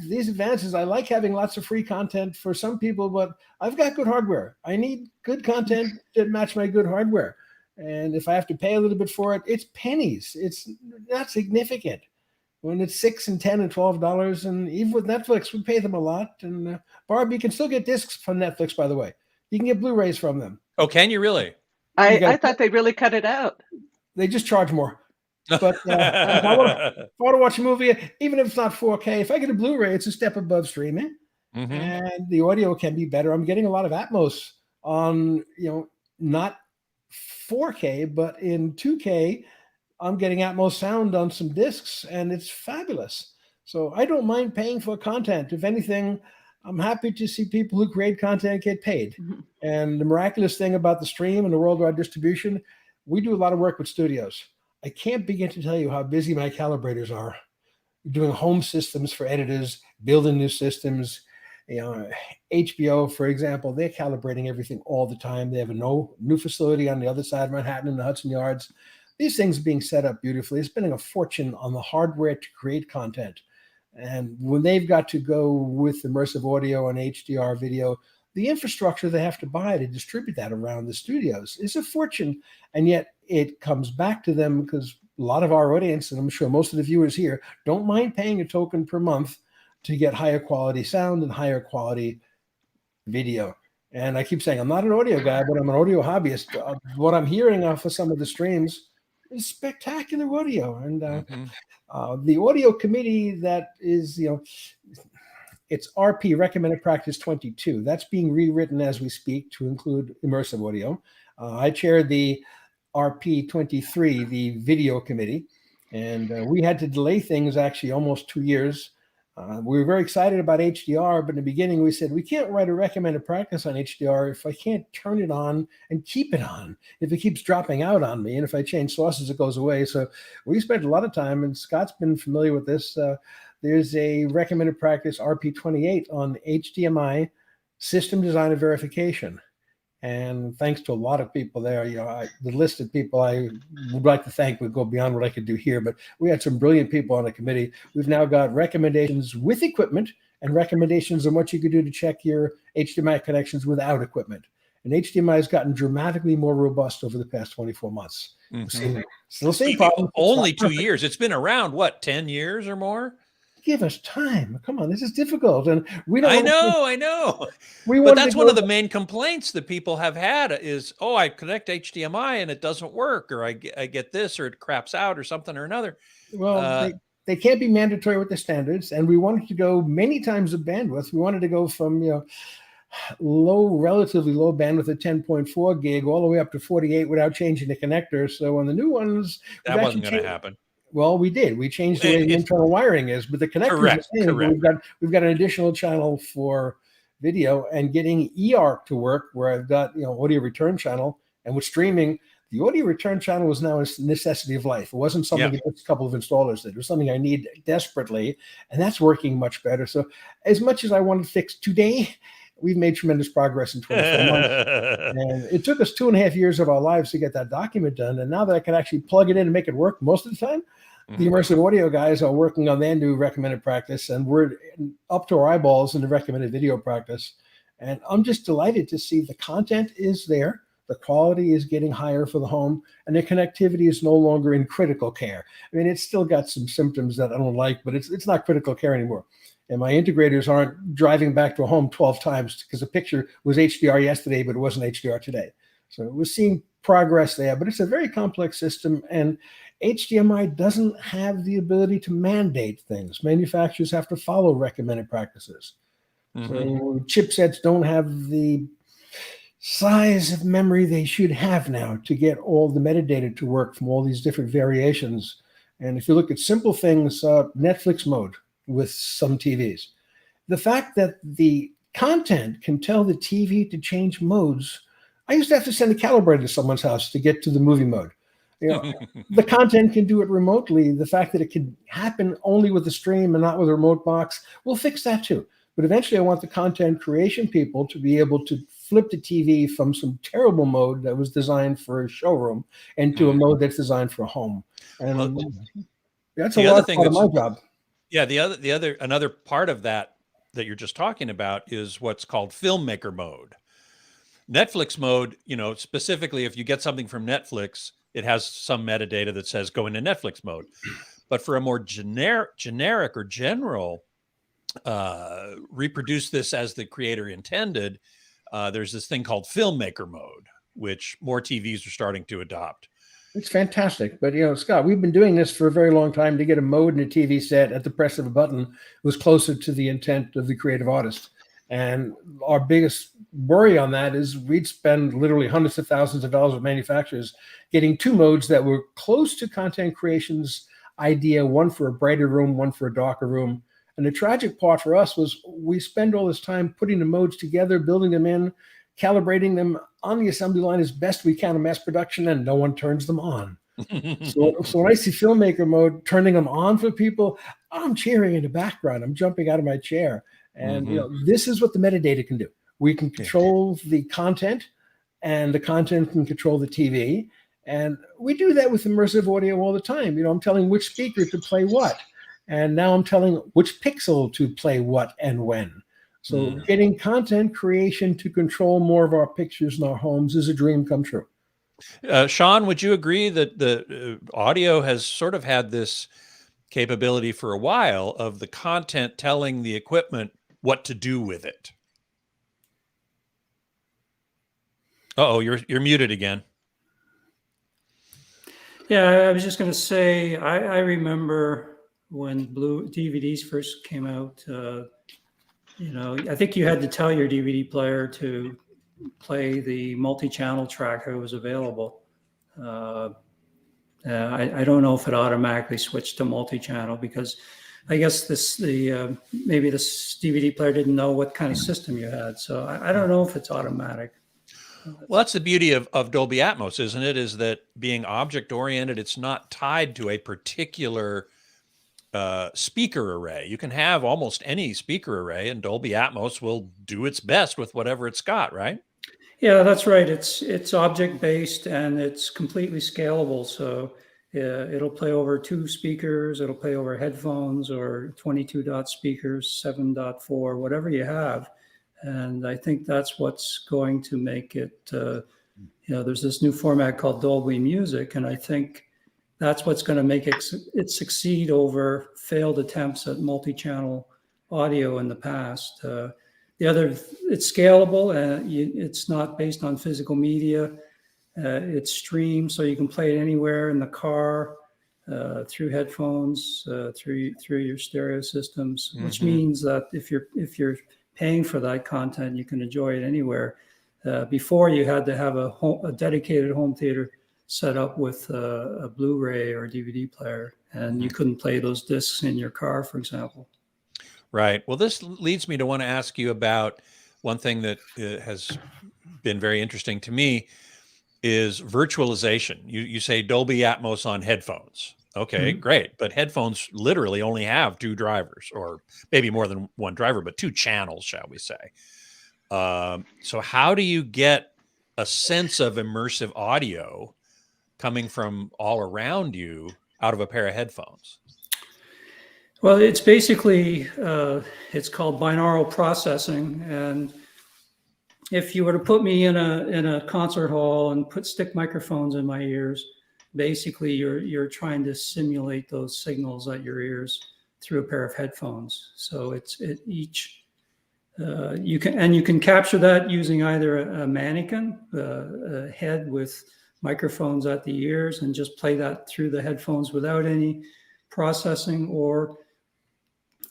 These advances, I like having lots of free content for some people, but I've got good hardware. I need good content to match my good hardware. And if I have to pay a little bit for it, it's pennies. It's not significant. When it's $6 and $10 and $12, and even with Netflix, we pay them a lot. And Barb, you can still get discs from Netflix, by the way. You can get Blu-rays from them. Oh, can you really? I thought they really cut it out. They just charge more. But if I want to watch a movie, even if it's not 4K, if I get a Blu-ray, it's a step above streaming, and the audio can be better. I'm getting a lot of Atmos on, not 4K, but in 2K. I'm getting Atmos sound on some discs, and it's fabulous. So I don't mind paying for content. If anything, I'm happy to see people who create content get paid. And the miraculous thing about the stream and the worldwide distribution, we do a lot of work with studios. I can't begin to tell you how busy my calibrators are. Doing home systems for editors, building new systems. HBO, for example, they're calibrating everything all the time. They have a new facility on the other side of Manhattan in the Hudson Yards. These things being set up beautifully, spending a fortune on the hardware to create content. And when they've got to go with immersive audio and HDR video, the infrastructure they have to buy to distribute that around the studios is a fortune. And yet it comes back to them because a lot of our audience, and I'm sure most of the viewers here, don't mind paying a token per month to get higher quality sound and higher quality video. And I keep saying, I'm not an audio guy, but I'm an audio hobbyist. What I'm hearing off of some of the streams is spectacular audio. And the audio committee that is, it's RP, Recommended Practice 22. That's being rewritten as we speak to include immersive audio. I chair the RP 23, the video committee, and we had to delay things actually almost 2 years. We were very excited about HDR, but in the beginning we said, we can't write a recommended practice on HDR if I can't turn it on and keep it on, if it keeps dropping out on me. And if I change sources, it goes away. So we spent a lot of time, and Scott's been familiar with this. There's a recommended practice, RP28, on HDMI system design and verification. And thanks to a lot of people there, the list of people I would like to thank would go beyond what I could do here, but we had some brilliant people on the committee. We've now got recommendations with equipment and recommendations on what you could do to check your HDMI connections without equipment. And HDMI has gotten dramatically more robust over the past 24 months. Still same problem. Only 2 years. It's been around, 10 years or more? Give us time. Come on, this is difficult, and we don't. I know. But that's one of the main complaints that people have had is, I connect HDMI and it doesn't work, or I get this, or it craps out, or something or another. Well, they can't be mandatory with the standards, and we wanted to go many times the bandwidth. We wanted to go from relatively low bandwidth at 10.4 gig all the way up to 48 without changing the connector. So on the new ones, that wasn't going to happen. Well, we did. We changed the way the internal wiring is, but the connector is the same. We've got an additional channel for video and getting eARC to work, where I've got audio return channel, and with streaming, the audio return channel is now a necessity of life. It wasn't something that just a couple of installers did. It was something I need desperately, and that's working much better. So, as much as I want to fix today, we've made tremendous progress in 24 months. And it took us 2.5 years of our lives to get that document done. And now that I can actually plug it in and make it work most of the time, the immersive audio guys are working on their new recommended practice, and we're up to our eyeballs in the recommended video practice. And I'm just delighted to see the content is there. The quality is getting higher for the home, and the connectivity is no longer in critical care. I mean, it's still got some symptoms that I don't like, but it's not critical care anymore. And my integrators aren't driving back to a home 12 times because the picture was HDR yesterday, but it wasn't HDR today. So we're seeing progress there, but it's a very complex system, and HDMI doesn't have the ability to mandate things. Manufacturers have to follow recommended practices. So chipsets don't have the size of memory they should have now to get all the metadata to work from all these different variations. And if you look at simple things, Netflix mode with some TVs, the fact that the content can tell the TV to change modes. I used to have to send a calibrator to someone's house to get to the movie mode. You know, the content can do it remotely. The fact that it can happen only with the stream and not with a remote box, we'll fix that too. But eventually I want the content creation people to be able to flip the TV from some terrible mode that was designed for a showroom into a mode that's designed for a home. And that's a large part of my job. Yeah, another part of that you're just talking about is what's called Filmmaker Mode. Netflix mode, you know, specifically if you get something from Netflix, it has some metadata that says go into Netflix mode. But for a more generic or general reproduce this as the creator intended, there's this thing called Filmmaker Mode, which more TVs are starting to adopt. It's fantastic. But, you know, Scott, we've been doing this for a very long time. To get a mode in a TV set at the press of a button was closer to the intent of the creative artist. And our biggest worry on that is we'd spend literally hundreds of thousands of dollars with manufacturers getting two modes that were close to content creation's idea, one for a brighter room, one for a darker room. And the tragic part for us was we spend all this time putting the modes together, building them in, calibrating them on the assembly line as best we can in mass production, and no one turns them on. So when I see Filmmaker Mode turning them on for people, I'm cheering in the background. I'm jumping out of my chair. And you know, this is what the metadata can do. We can control the content, and the content can control the TV. And we do that with immersive audio all the time. You know, I'm telling which speaker to play what. And now I'm telling which pixel to play what and when. So getting content creation to control more of our pictures in our homes is a dream come true. Sean, would you agree that the audio has sort of had this capability for a while of the content telling the equipment what to do with it? Uh-oh, you're muted again. Yeah, I was just going to say, I remember when blue DVDs first came out, you know, I think you had to tell your DVD player to play the multi-channel track that was available. I don't know if it automatically switched to multi-channel, because I guess maybe this DVD player didn't know what kind of system you had. So I don't know if it's automatic. Well, that's the beauty of Dolby Atmos, isn't it? Is that being object-oriented, it's not tied to a particular speaker array. You can have almost any speaker array, and Dolby Atmos will do its best with whatever it's got, right? Yeah, that's right. It's object-based, and it's completely scalable. So it'll play over 2 speakers, it'll play over headphones or 22-dot speakers, 7.4, whatever you have. And I think that's what's going to make it, you know, there's this new format called Dolby Music, and I think that's what's going to make it succeed over failed attempts at multi-channel audio in the past. It's scalable, and it's not based on physical media. It's streamed, so you can play it anywhere in the car, through headphones, through your stereo systems, which means that if you're paying for that content, you can enjoy it anywhere. Before, you had to have a dedicated home theater set up with a Blu-ray or a DVD player, and you couldn't play those discs in your car, for example. Right. Well, this leads me to want to ask you about one thing that has been very interesting to me is virtualization. You say Dolby Atmos on headphones. Okay, great. But headphones literally only have 2 drivers, or maybe more than 1 driver, but 2 channels, shall we say. So how do you get a sense of immersive audio coming from all around you out of a pair of headphones? Well, it's basically, it's called binaural processing. And if you were to put me in a concert hall and stick microphones in my ears, basically you're trying to simulate those signals at your ears through a pair of headphones. So you can capture that using either a mannequin, a head with microphones at the ears, and just play that through the headphones without any processing, or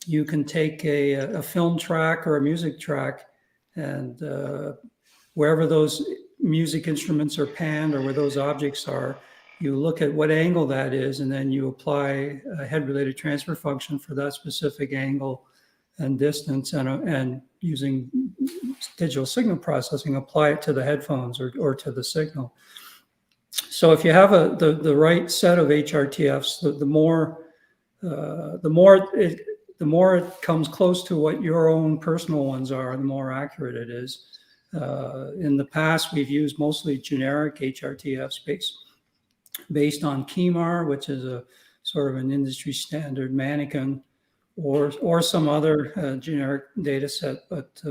you can take a film track or a music track, and wherever those music instruments are panned or where those objects are, you look at what angle that is, and then you apply a head-related transfer function for that specific angle and distance, and using digital signal processing, apply it to the headphones or to the signal. So if you have the right set of HRTFs, the more it comes close to what your own personal ones are, the more accurate it is. In the past, we've used mostly generic HRTFs based on KEMAR, which is a sort of an industry standard mannequin, or some other generic data set. But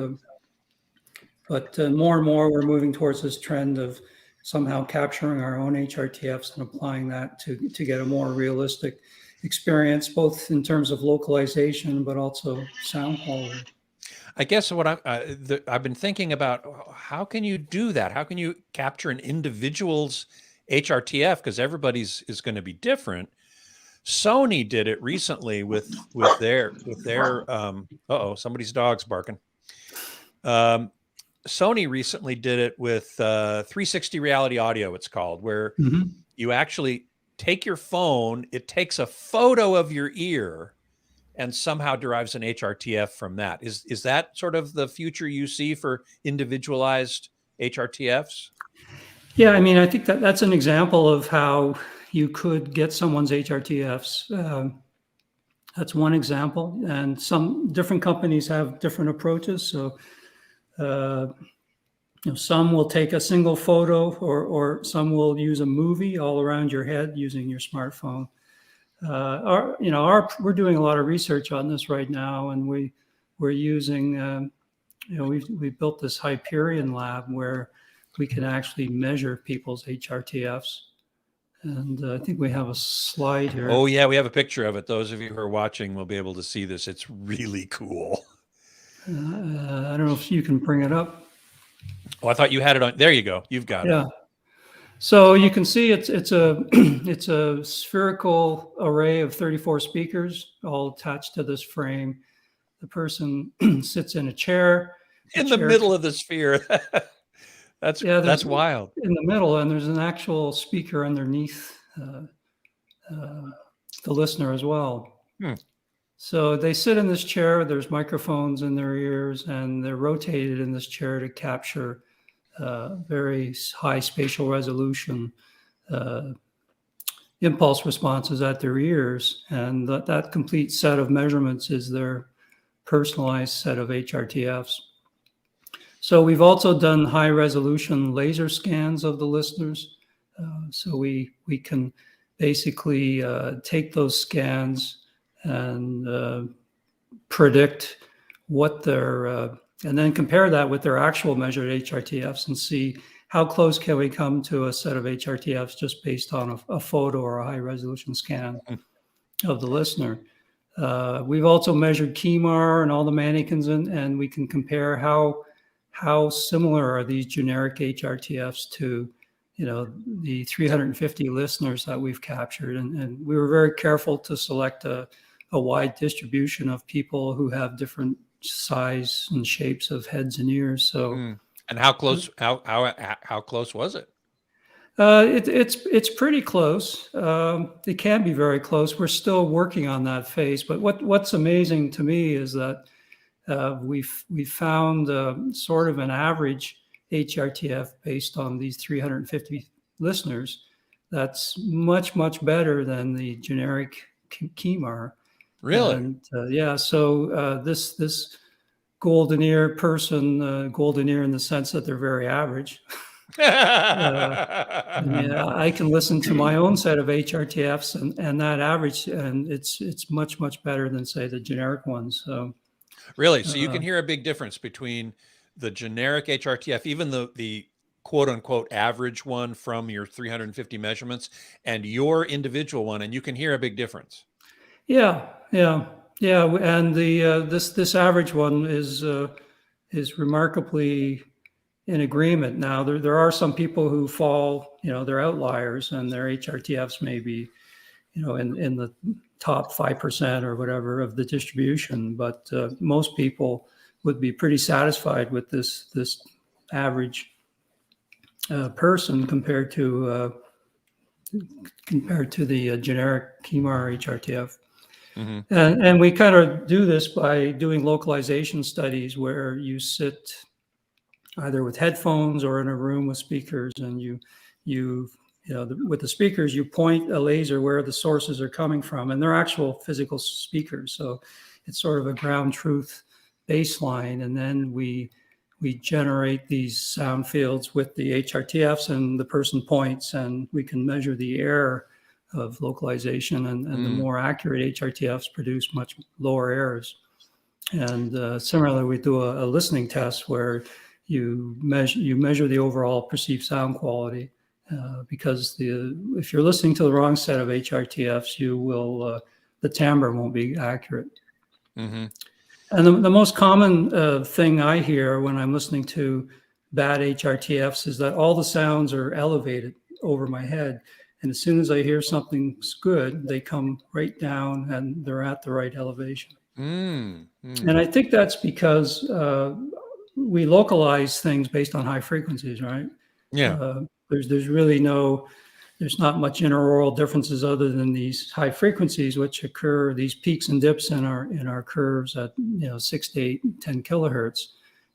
more and more, we're moving towards this trend of somehow capturing our own HRTFs and applying that to get a more realistic experience, both in terms of localization, but also sound quality. I guess what I've been thinking about, how can you do that? How can you capture an individual's HRTF? Because everybody's is going to be different. Sony did it recently with their somebody's dog's barking. Sony recently did it with 360 reality audio, it's called, where you actually take your phone, it takes a photo of your ear and somehow derives an HRTF from that. Is that sort of the future you see for individualized HRTFs? Yeah, I mean, I think that's an example of how you could get someone's HRTFs. That's one example, and some different companies have different approaches. So, some will take a single photo, or some will use a movie all around your head using your smartphone. We're doing a lot of research on this right now, and we're using, we've built this Hyperion lab where we can actually measure people's HRTFs. And I think we have a slide here. Oh yeah, we have a picture of it. Those of you who are watching will be able to see this. It's really cool. I don't know if you can bring it up. Oh, I thought you had it on. There you go. You've got it. Yeah. So you can see it's a it's a spherical array of 34 speakers all attached to this frame. The person sits in a chair. In the middle of the sphere. That's wild. In the middle, and there's an actual speaker underneath the listener as well. So they sit in this chair. There's microphones in their ears, and they're rotated in this chair to capture very high spatial resolution impulse responses at their ears. And that complete set of measurements is their personalized set of HRTFs. So we've also done high resolution laser scans of the listeners. So we can basically take those scans and predict what their, and then compare that with their actual measured HRTFs and see how close can we come to a set of HRTFs just based on a photo or a high resolution scan of the listener. We've also measured KEMAR and all the mannequins, and we can compare how similar are these generic HRTFs to, the 350 listeners that we've captured. And we were very careful to select a wide distribution of people who have different size and shapes of heads and ears. So, and how close? How close was it? It's pretty close. It can be very close. We're still working on that phase. But what's amazing to me is that we found sort of an average HRTF based on these 350 listeners that's much better than the generic KEMAR. Really? And so this golden ear person, golden ear in the sense that they're very average. I can listen to my own set of HRTFs and that average, and it's much better than, say, the generic ones. So. Really? So you can hear a big difference between the generic HRTF, even the quote unquote average one from your 350 measurements, and your individual one, and you can hear a big difference. Yeah. And the this average one is remarkably in agreement. Now there are some people who fall, they're outliers, and their HRTFs may be, in the top 5% or whatever of the distribution, but most people would be pretty satisfied with this average person compared to the generic KEMAR HRTF. And we kind of do this by doing localization studies where you sit either with headphones or in a room with speakers, and you with the speakers, you point a laser where the sources are coming from, and they're actual physical speakers. So it's sort of a ground truth baseline, and then we generate these sound fields with the HRTFs, and the person points, and we can measure the error of localization, and the more accurate HRTFs produce much lower errors. And similarly, we do a listening test where you measure the overall perceived sound quality, because if you're listening to the wrong set of HRTFs, the timbre won't be accurate. Mm-hmm. And the most common thing I hear when I'm listening to bad HRTFs is that all the sounds are elevated over my head. And as soon as I hear something's good, they come right down and they're at the right elevation. And I think that's because we localize things based on high frequencies, right? Yeah. There's really there's not much intraoral differences other than these high frequencies, which occur, these peaks and dips in our curves at 6 to 8, 10 kilohertz.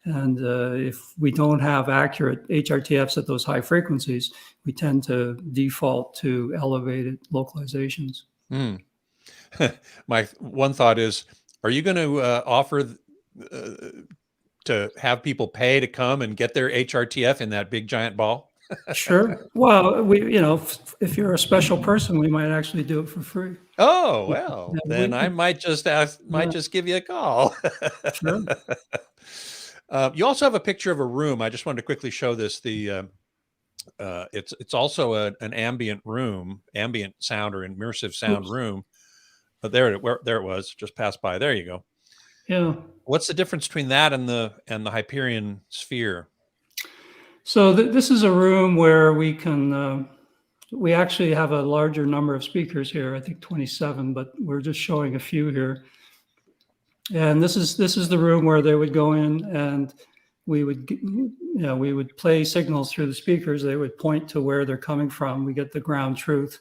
And if we don't have accurate HRTFs at those high frequencies, we tend to default to elevated localizations. My one thought is, are you going to offer to have people pay to come and get their HRTF in that big giant ball? Sure. Well, if you're a special person, we might actually do it for free. Oh, well, then I might just give you a call. Sure. You also have a picture of a room. I just wanted to quickly show this. It's also an ambient room, ambient sound or immersive sound room. But there it was. Just passed by. There you go. Yeah. What's the difference between that and the Hyperion sphere? So this is a room where we can. We actually have a larger number of speakers here. I think 27, but we're just showing a few here. And this is the room where they would go in, and we would play signals through the speakers. They would point to where they're coming from. We get the ground truth,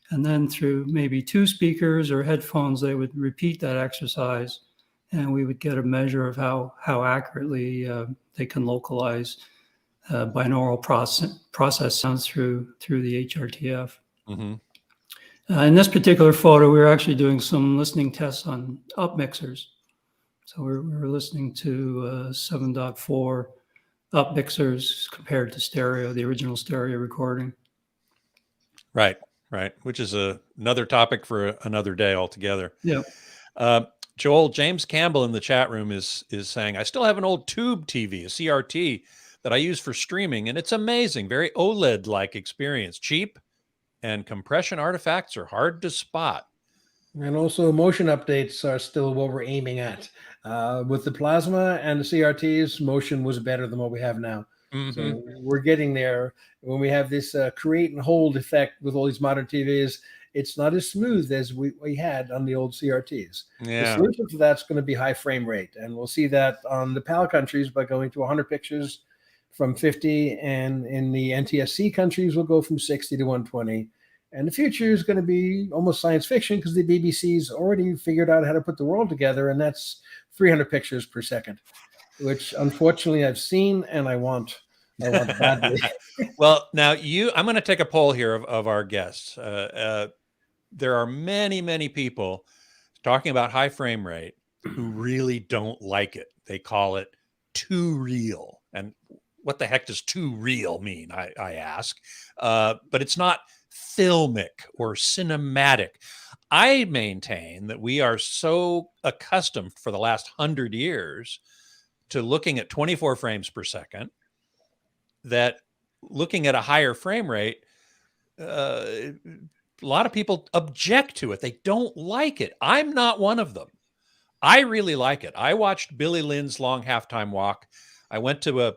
and then through maybe 2 speakers or headphones, they would repeat that exercise, and we would get a measure of how accurately they can localize binaural process sounds through the HRTF. Mm-hmm. In this particular photo, we were actually doing some listening tests on up mixers. So we were listening to 7.4 up mixers compared to stereo, the original stereo recording. Right. Which is another topic for another day altogether. Yeah. Joel, James Campbell in the chat room is saying, I still have an old tube TV, a CRT, that I use for streaming, and it's amazing. Very OLED-like experience. Cheap, and compression artifacts are hard to spot. And also motion updates are still what we're aiming at. With the plasma and the CRTs, motion was better than what we have now. Mm-hmm. So we're getting there. When we have this create and hold effect with all these modern TVs, it's not as smooth as we had on the old CRTs. Yeah. The solution to that's going to be high frame rate. And we'll see that on the PAL countries by going to 100 pictures from 50. And in the NTSC countries, we'll go from 60 to 120. And the future is going to be almost science fiction because the BBC's already figured out how to put the world together, and that's 300 pictures per second, which unfortunately I've seen and I want badly. Well, now I'm going to take a poll here of our guests. There are many, many people talking about high frame rate who really don't like it. They call it too real. And what the heck does too real mean? I ask. But it's not filmic or cinematic. I maintain that we are so accustomed for the last 100 years to looking at 24 frames per second that looking at a higher frame rate, a lot of people object to it. They don't like it. I'm not one of them. I really like it. I watched Billy Lynn's Long Halftime Walk. I went to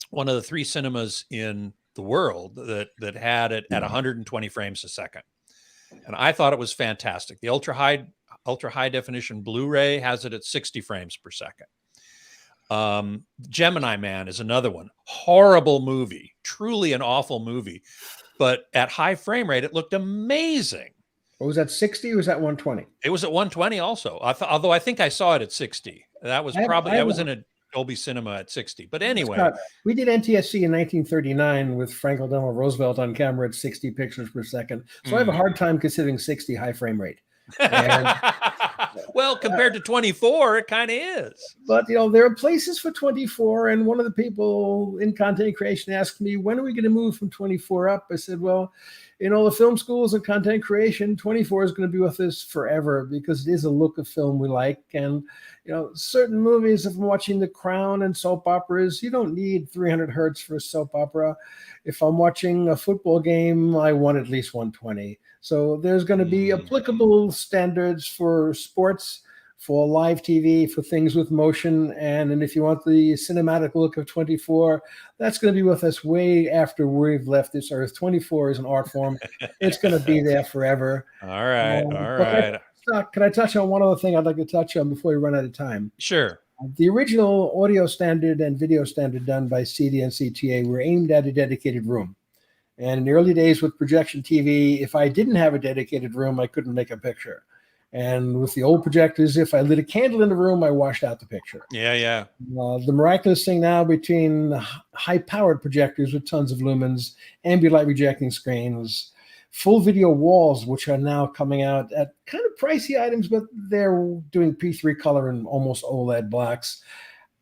one of the 3 cinemas in the world that had it at 120 frames a second. And I thought it was fantastic. The ultra high definition Blu-ray has it at 60 frames per second. Gemini Man is another one. Horrible movie, truly an awful movie. But at high frame rate, it looked amazing. What was that, 60 or was that 120? It was at 120 also. Although I think I saw it at 60. That was in a Dolby Cinema at 60. But anyway. Scott, we did NTSC in 1939 with Franklin Delano Roosevelt on camera at 60 pictures per second. So I have a hard time considering 60 high frame rate. And, well, compared to 24, it kind of is. But, there are places for 24. And one of the people in content creation asked me, when are we going to move from 24 up? I said, well, the film schools and content creation, 24 is going to be with us forever because it is a look of film we like. And, certain movies, if I'm watching The Crown and soap operas, you don't need 300 hertz for a soap opera. If I'm watching a football game, I want at least 120. So there's going to be applicable standards for sports, for live TV, for things with motion. And if you want the cinematic look of 24, that's going to be with us way after we've left this earth. 24 is an art form. It's going to be there forever. All right. All right. Can I touch on one other thing I'd like to touch on before we run out of time? Sure. The original audio standard and video standard done by CD and CTA were aimed at a dedicated room. And in the early days with projection TV, if I didn't have a dedicated room, I couldn't make a picture. And with the old projectors, if I lit a candle in the room, I washed out the picture. Yeah. The miraculous thing now between high-powered projectors with tons of lumens, ambient light rejecting screens, full video walls, which are now coming out at kind of pricey items, but they're doing P3 color and almost OLED blacks.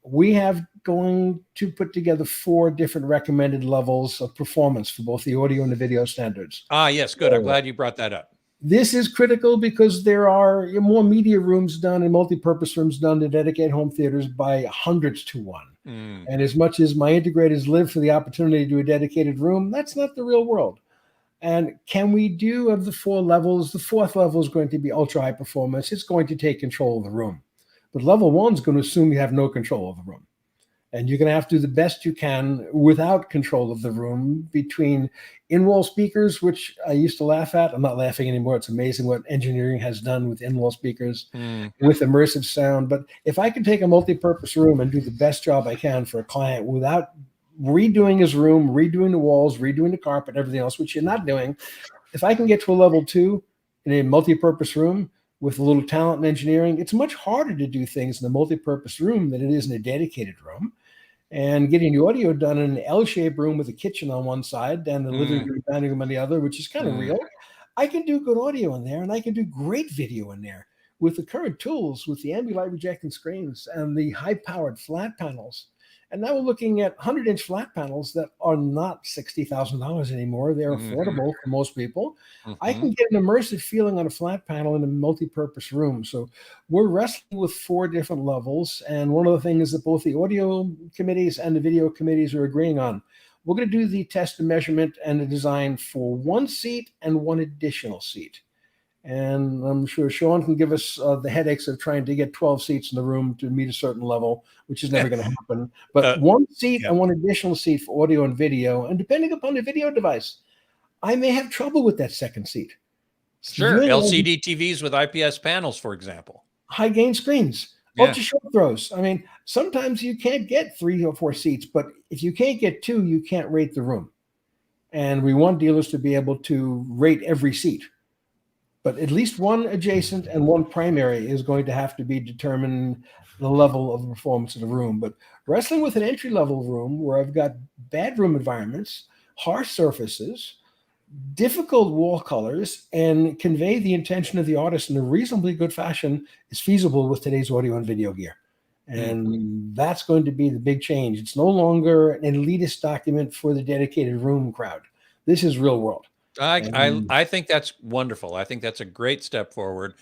We have going to put together 4 different recommended levels of performance for both the audio and the video standards. Yes, good. I'm glad you brought that up. This is critical because there are more media rooms done and multi-purpose rooms done to dedicate home theaters by hundreds to one. And as much as my integrators live for the opportunity to do a dedicated room, that's not the real world. And can we do of the 4 levels? The 4th level is going to be ultra high performance. It's going to take control of the room. But level 1 is going to assume you have no control of the room. And you're going to have to do the best you can without control of the room between in-wall speakers, which I used to laugh at. I'm not laughing anymore. It's amazing what engineering has done with in-wall speakers, with immersive sound. But if I can take a multi-purpose room and do the best job I can for a client without redoing his room, redoing the walls, redoing the carpet, everything else, which you're not doing, if I can get to a level 2 in a multi-purpose room with a little talent and engineering, it's much harder to do things in a multi-purpose room than it is in a dedicated room. And getting the audio done in an L-shaped room with a kitchen on one side and the living room, dining room on the other, which is kind of real. I can do good audio in there, and I can do great video in there with the current tools, with the ambient light rejecting screens and the high-powered flat panels. And now we're looking at 100-inch flat panels that are not $60,000 anymore. They're affordable for most people. I can get an immersive feeling on a flat panel in a multi-purpose room. So we're wrestling with 4 different levels. And one of the things that both the audio committees and the video committees are agreeing on, we're going to do the test and measurement and the design for 1 seat and 1 additional seat. And I'm sure Sean can give us the headaches of trying to get 12 seats in the room to meet a certain level, which is never going to happen. But 1 seat and 1 additional seat for audio and video. And depending upon the video device, I may have trouble with that 2nd seat. Sure. LCD TVs with IPS panels, for example. High gain screens, ultra short throws. I mean, sometimes you can't get 3 or 4 seats, but if you can't get 2, you can't rate the room. And we want dealers to be able to rate every seat. But at least 1 adjacent and 1 primary is going to have to be determined the level of the performance of the room. But wrestling with an entry-level room where I've got bad room environments, harsh surfaces, difficult wall colors, and convey the intention of the artist in a reasonably good fashion is feasible with today's audio and video gear. And that's going to be the big change. It's no longer an elitist document for the dedicated room crowd. This is real world. I think that's wonderful. I think that's a great step forward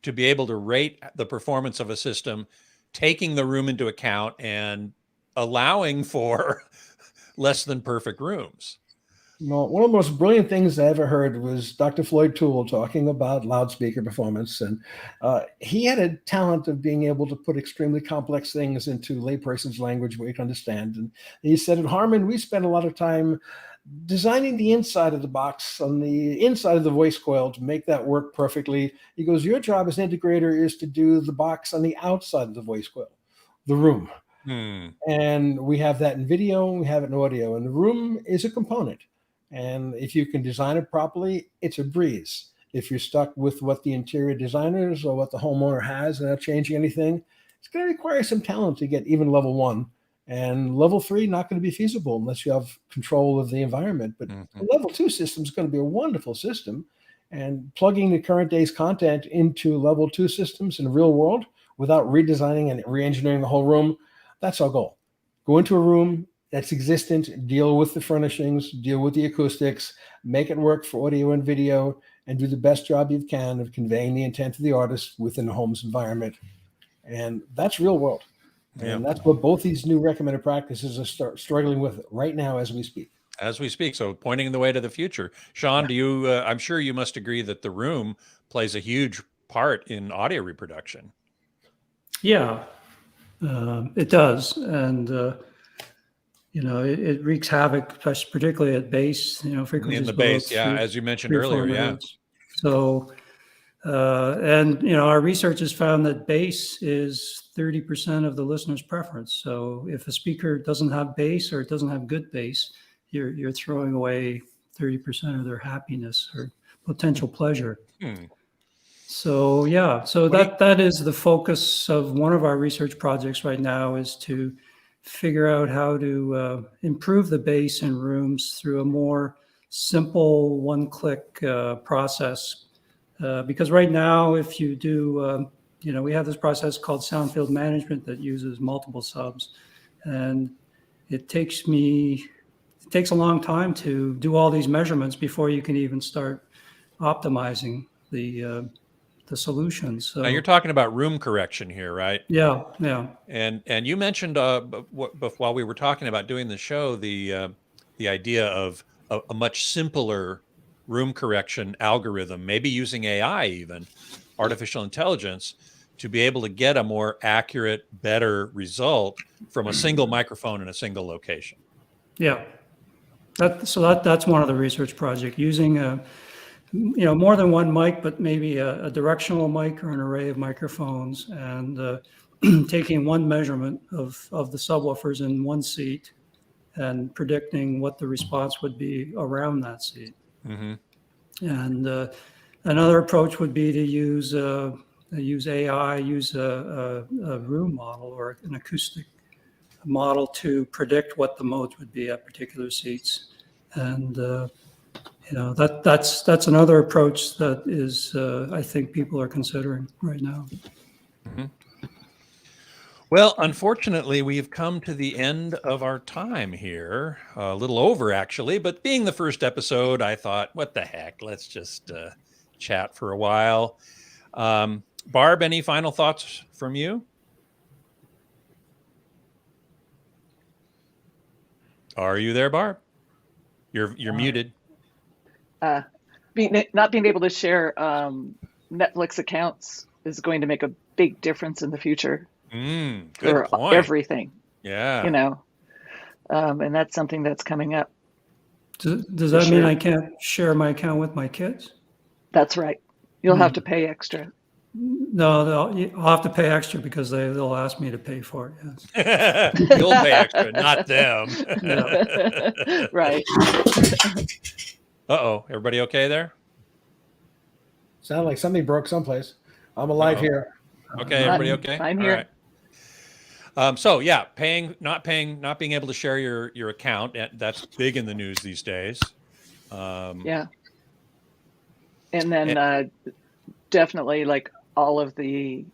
to be able to rate the performance of a system, taking the room into account and allowing for less than perfect rooms. No, one of the most brilliant things I ever heard was Dr. Floyd Toole talking about loudspeaker performance. And he had a talent of being able to put extremely complex things into layperson's language where you can understand. And he said, at Harman, we spent a lot of time designing the inside of the box on the inside of the voice coil to make that work perfectly. He goes, your job as an integrator is to do the box on the outside of the voice coil, the room. And we have that in video, we have it in audio, and the room is a component. And if you can design it properly, it's a breeze. If you're stuck with what the interior designers or what the homeowner has and not changing anything, it's going to require some talent to get even level 1. And level 3, not going to be feasible unless you have control of the environment. But the level 2 system is going to be a wonderful system. And plugging the current day's content into level 2 systems in the real world without redesigning and re-engineering the whole room, that's our goal. Go into a room that's existent, deal with the furnishings, deal with the acoustics, make it work for audio and video, and do the best job you can of conveying the intent of the artist within the home's environment. And that's real world. And that's what both these new recommended practices are struggling with right now as we speak. As we speak. So pointing the way to the future. Sean, do you, I'm sure you must agree that the room plays a huge part in audio reproduction. Yeah, it does. And, it wreaks havoc, particularly at bass, frequencies. In the bass, as you mentioned earlier, So, our research has found that bass is 30% of the listener's preference. So if a speaker doesn't have bass or it doesn't have good bass, you're throwing away 30% of their happiness or potential pleasure. So that is the focus of one of our research projects right now, is to figure out how to improve the bass in rooms through a more simple one-click process. Because right now, if you do, we have this process called sound field management that uses multiple subs, and it takes a long time to do all these measurements before you can even start optimizing the solutions. So now you're talking about room correction here, right? Yeah. And you mentioned while we were talking about doing the show, the idea of a much simpler room correction algorithm, maybe using AI, even artificial intelligence, to be able to get a more accurate, better result from a single microphone in a single location. Yeah. That's one of the research projects, using more than one mic, but maybe a directional mic or an array of microphones, and taking one measurement of the subwoofers in one seat and predicting what the response would be around that seat. And another approach would be to use AI, use a room model or an acoustic model to predict what the modes would be at particular seats. And that's another approach that is I think people are considering right now. Well, unfortunately, we've come to the end of our time here, a little over actually, but being the first episode, I thought, what the heck, let's just chat for a while. Barb, any final thoughts from you? Are you there, Barb? You're muted. Not being able to share Netflix accounts is going to make a big difference in the future. Good for point. Everything. Yeah. And that's something that's coming up. Does that mean I can't share my account with my kids? That's right. You'll have to pay extra. No, I'll have to pay extra because they'll ask me to pay for it. Yes. You'll pay extra, not them. Right. Uh-oh. Everybody okay there? Sound like something broke someplace. I'm alive here. Okay, everybody okay? I'm here. All right. So yeah, not being able to share your account, that's big in the news these days. Yeah. And then definitely like all of the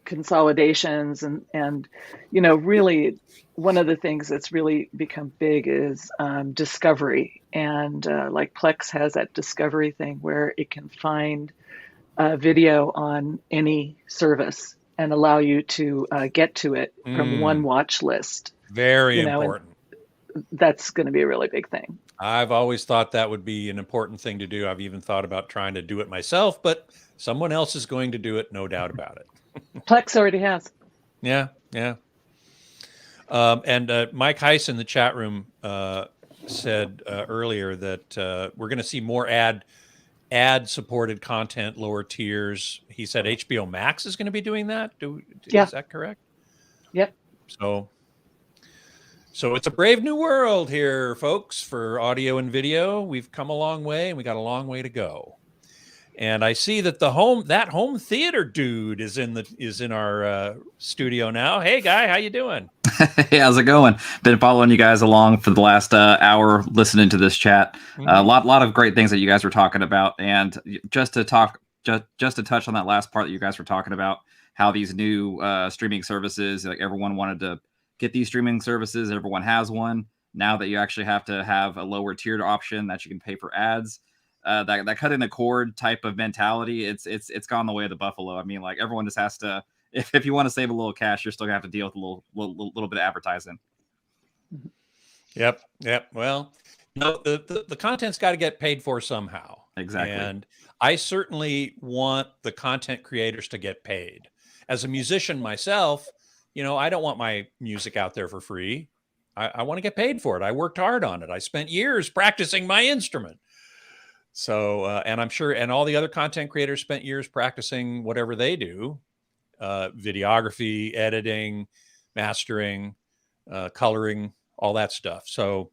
consolidations and really one of the things that's really become big is discovery, and like Plex has that discovery thing where it can find video on any service and allow you to get to it from one watch list. Very important. That's going to be a really big thing. I've always thought that would be an important thing to do. I've even thought about trying to do it myself, but someone else is going to do it, no doubt about it. Plex already has. Yeah. And Mike Heiss in the chat room said earlier that we're going to see more ad-supported content, lower tiers. He said HBO Max is going to be doing that. Is that correct? Yep. So it's a brave new world here, folks, for audio and video. We've come a long way, and we got a long way to go. And I see that that home theater dude is in our studio now. Hey, guy, how you doing? Hey, how's it going? Been following you guys along for the last hour, listening to this chat. A lot of great things that you guys were talking about, and just to touch on that last part that you guys were talking about, how these new streaming services, like everyone wanted to get these streaming services, everyone has one. Now that you actually have to have a lower tiered option that you can pay for ads, that cutting the cord type of mentality, it's gone the way of the buffalo. I mean, like everyone just has to. If you want to save a little cash, you're still gonna have to deal with a little bit of advertising. Yep. Well, no, the content's got to get paid for somehow. Exactly. And I certainly want the content creators to get paid. As a musician myself, I don't want my music out there for free. I want to get paid for it. I worked hard on it. I spent years practicing my instrument. So, and I'm sure, and all the other content creators spent years practicing whatever they do. Videography, editing, mastering, coloring, all that stuff. So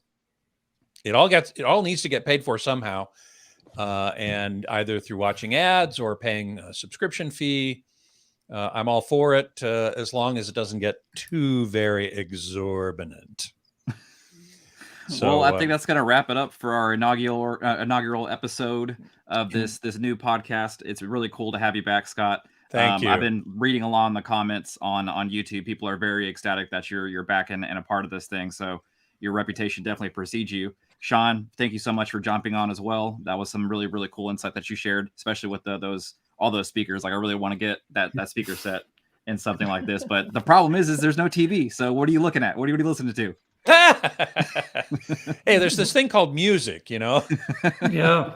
it all needs to get paid for somehow, and either through watching ads or paying a subscription fee. I'm all for it, as long as it doesn't get too very exorbitant. So, well, I think that's going to wrap it up for our inaugural episode of this new podcast. It's really cool to have you back, Scott. Thank you. I've been reading along the comments on YouTube. People are very ecstatic that you're back and a part of this thing. So your reputation definitely precedes you. Sean, thank you so much for jumping on as well. That was some really, really cool insight that you shared, especially with all those speakers. Like I really want to get that speaker set in something like this. But the problem is there's no TV. So what are you looking at? What are you listening to? Hey, there's this thing called music, Yeah.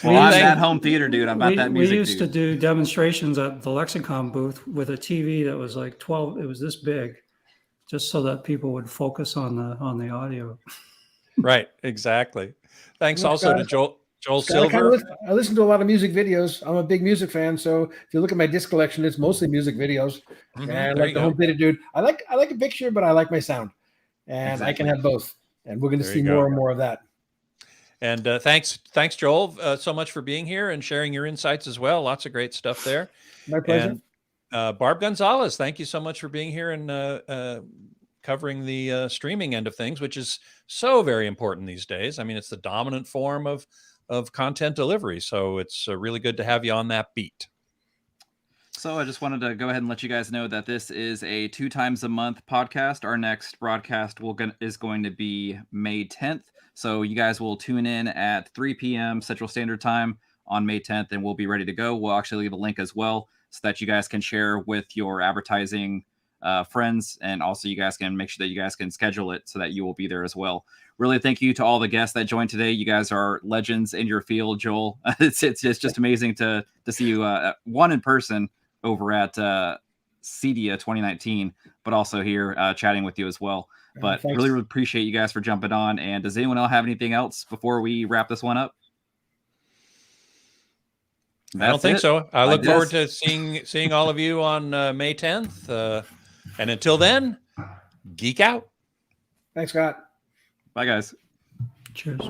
Well, I'm that home theater dude. I'm about that music. We used to do demonstrations at the Lexicon booth with a TV that was like 12. It was this big, just so that people would focus on the audio. Right. Exactly. Thanks also to Joel Scott, Silver. I listen to a lot of music videos. I'm a big music fan. So if you look at my disc collection, it's mostly music videos. And I like the home theater dude. I like a picture, but I like my sound. And exactly. I can have both. And we're going to see more and more of that. And thanks, Joel, so much for being here and sharing your insights as well. Lots of great stuff there. My pleasure. And Barb Gonzalez, thank you so much for being here and covering the streaming end of things, which is so very important these days. I mean, it's the dominant form of content delivery. So it's really good to have you on that beat. So I just wanted to go ahead and let you guys know that this is a 2 times a month podcast. Our next broadcast is going to be May 10th. So you guys will tune in at 3 p.m. Central Standard Time on May 10th, and we'll be ready to go. We'll actually leave a link as well so that you guys can share with your advertising friends, and also you guys can make sure that you guys can schedule it so that you will be there as well. Really, thank you to all the guests that joined today. You guys are legends in your field, Joel. It's just amazing to see you one in person over at CEDIA 2019, but also here chatting with you as well. But really appreciate you guys for jumping on. And does anyone else have anything else before we wrap this one up? I don't think so. I look forward to seeing all of you on May 10th. And until then, geek out. Thanks, Scott. Bye, guys. Cheers.